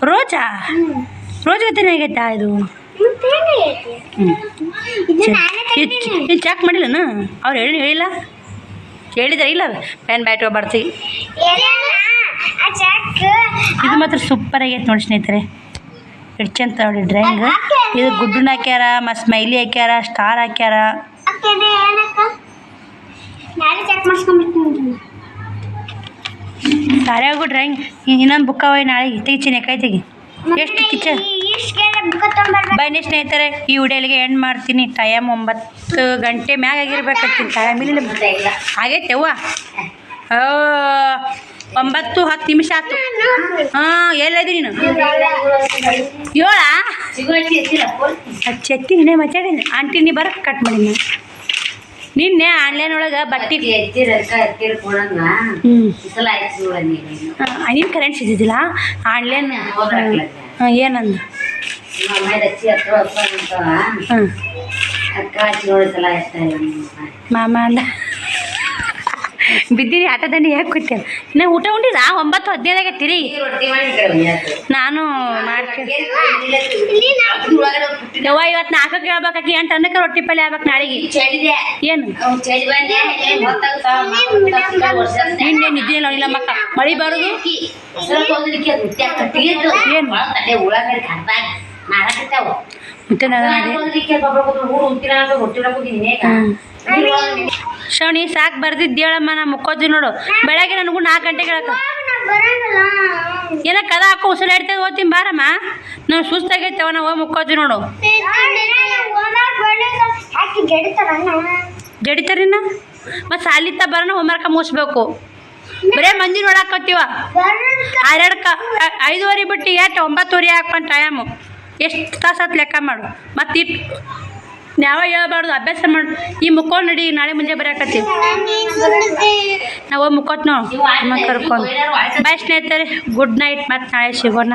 ರೋಜಾ. ರೋಜ್ ಗತಿನೇ ಆಗೈತಾ ಇದು? ಚೆಕ್ ಮಾಡಿಲ್ಲನ ಅವ್ರು ಹೇಳಿಲ್ಲ? ಹೇಳಿದ್ರೆ ಇಲ್ಲ ಪ್ಯಾನ್ ಬ್ಯಾಟ್ ಬರ್ತೀವಿ. ಇದು ಮಾತ್ರ ಸೂಪರ್ ಆಗೈತೆ ನೋಡಿ ಸ್ನೇಹಿತರೆ. ಎಷ್ಟು ಚಂದ ನೋಡಿ ಡ್ರಾಯಿಂಗ್. ಇದು ಗುಡ್ಡನ್ನ ಹಾಕ್ಯಾರ, ಮತ್ತು ಸ್ಮೈಲಿ ಹಾಕ್ಯಾರ, ಸ್ಟಾರ್ ಹಾಕ್ಯಾರ. ಸಾರ್ಯಾಗು ಡ್ರಾಯಿಂಗ್. ಇನ್ನೊಂದು ಬುಕ್ ಅವ ನಾಳೆ ತೆಗಿತೀನಿ ಕೈತೆಗಿ. ಎಷ್ಟು ಕಿಚನ್ ಬನ್ನಿ ಸ್ನೇಹಿತರೆ. ಈ ವಿಡಿಯೋಲಿಗೆ ಎಂಡ್ ಮಾಡ್ತೀನಿ. ಟೈಮ್ 9 ಗಂಟೆ ಮ್ಯಾಗ ಆಗಿರ್ಬೇಕಂತೀನಿ. ಟೈಮ್ ಇಲ್ಲ ಆಗೈತೆ ಅವ್ವ. 9:10 ನಿಮಿಷ ಆಯ್ತು. ಹಾಂ ಎಲ್ಲದಿ ನೀನು? 7 ಹಚ್ಚಿ ನೀನೇ ಮಾತಾಡೀನಿ. ಆಂಟಿ ನೀ ಬರಕ್ಕೆ ಕಟ್ ಮಾಡಿ. ನಿನ್ನೆ ಆನ್ಲೈನ್ ಒಳಗೆ ಬಟ್ಟೆ ನೀನು ಕರೆಂಟ್ ಸಿದ್ದಿದ್ದಿಲ್ಲ ಆನ್ಲೈನ್. ಏನಂದ? ಮಾಮ ಅಂದ ಬಿದ್ದೀನಿ. ಆಟ ದಂಡಿ ಯಾಕೆ ಕೂತೇವೆ? ಇನ್ನು ಊಟ ಉಂಡಿಲ್ಲ? 9:15 ಆಗೈತಿರಿ. ನಾನು ಮಾಡ್ತೀನಿ ಯವ್ವ. ಇವತ್ತು 4ಕ್ಕೆ ಹೇಳ್ಬೇಕಾಕಿ 8 ಅನ್ನಕ್ಕೆ ರೊಟ್ಟಿ ಪಲ್ಯ ಆಗ್ಬೇಕು ನಾಳೆಗೆ. ಏನು ನಿನ್ನೆ ನಿದ್ದೆ ಇಲ್ಲ ಮಕ್ಕ. ಮಳೆ ಬರೋದು ಏನು ಶ್ರವಣಿ ಸಾಕು ಬರ್ದಿದ್ದೇಳಮ್ಮ. ನಾ ಮುಕ್ಕೋತೀವಿ ನೋಡು. ಬೆಳಗ್ಗೆ ನನಗೂ 4 ಗಂಟೆಗೆ ಹೇಳಕ್ಕ ಏನೋ ಕದ ಹಾಕೋ ಉಸಿರಾಡ್ತೇವೆ. ಓದ್ತೀನಿ ಬಾರಮ್ಮ. ನಾವು ಸುಸ್ತಾಗೈತೆವ. ನಾವು ಹೋಗಿ ಮುಕ್ಕೋತೀವಿ ನೋಡು. ಜಡಿತಾರಿನ ಮತ್ತು ಸಾಲಿತ್ತ ಬರೋಣ ಹೋಮ್ವರ್ಕ ಮುಗಿಸ್ಬೇಕು. ಬರೇ ಮಂದಿ ನೋಡಾಕತ್ತೀವ. 5:30 ಬಿಟ್ಟು 9:30 ಹಾಕೊಂಡು ಟೈಮು ಎಷ್ಟು ತಾಸು ಆತು ಲೆಕ್ಕ ಮಾಡು. ಮತ್ತು ಇಟ್ಟು ಯಾವ ಹೇಳ್ಬಾರ್ದು. ಅಭ್ಯಾಸ ಮಾಡು. ಈ ಮುಕ್ಕೊಂಡು ನಡಿ. ನಾಳೆ ಮುಂಜೆ ಬರಾಕತ್ತೀವಿ ನಾವು. ಮುಕ್ಕೋತ್ ನಾವು ಕರ್ಕೊಂಡು. ಬಾಯ್ ಸ್ನೇಹಿತರೆ. Good night. ಮತ್ತು ನಾಳೆ ಸಿಗೋಣ.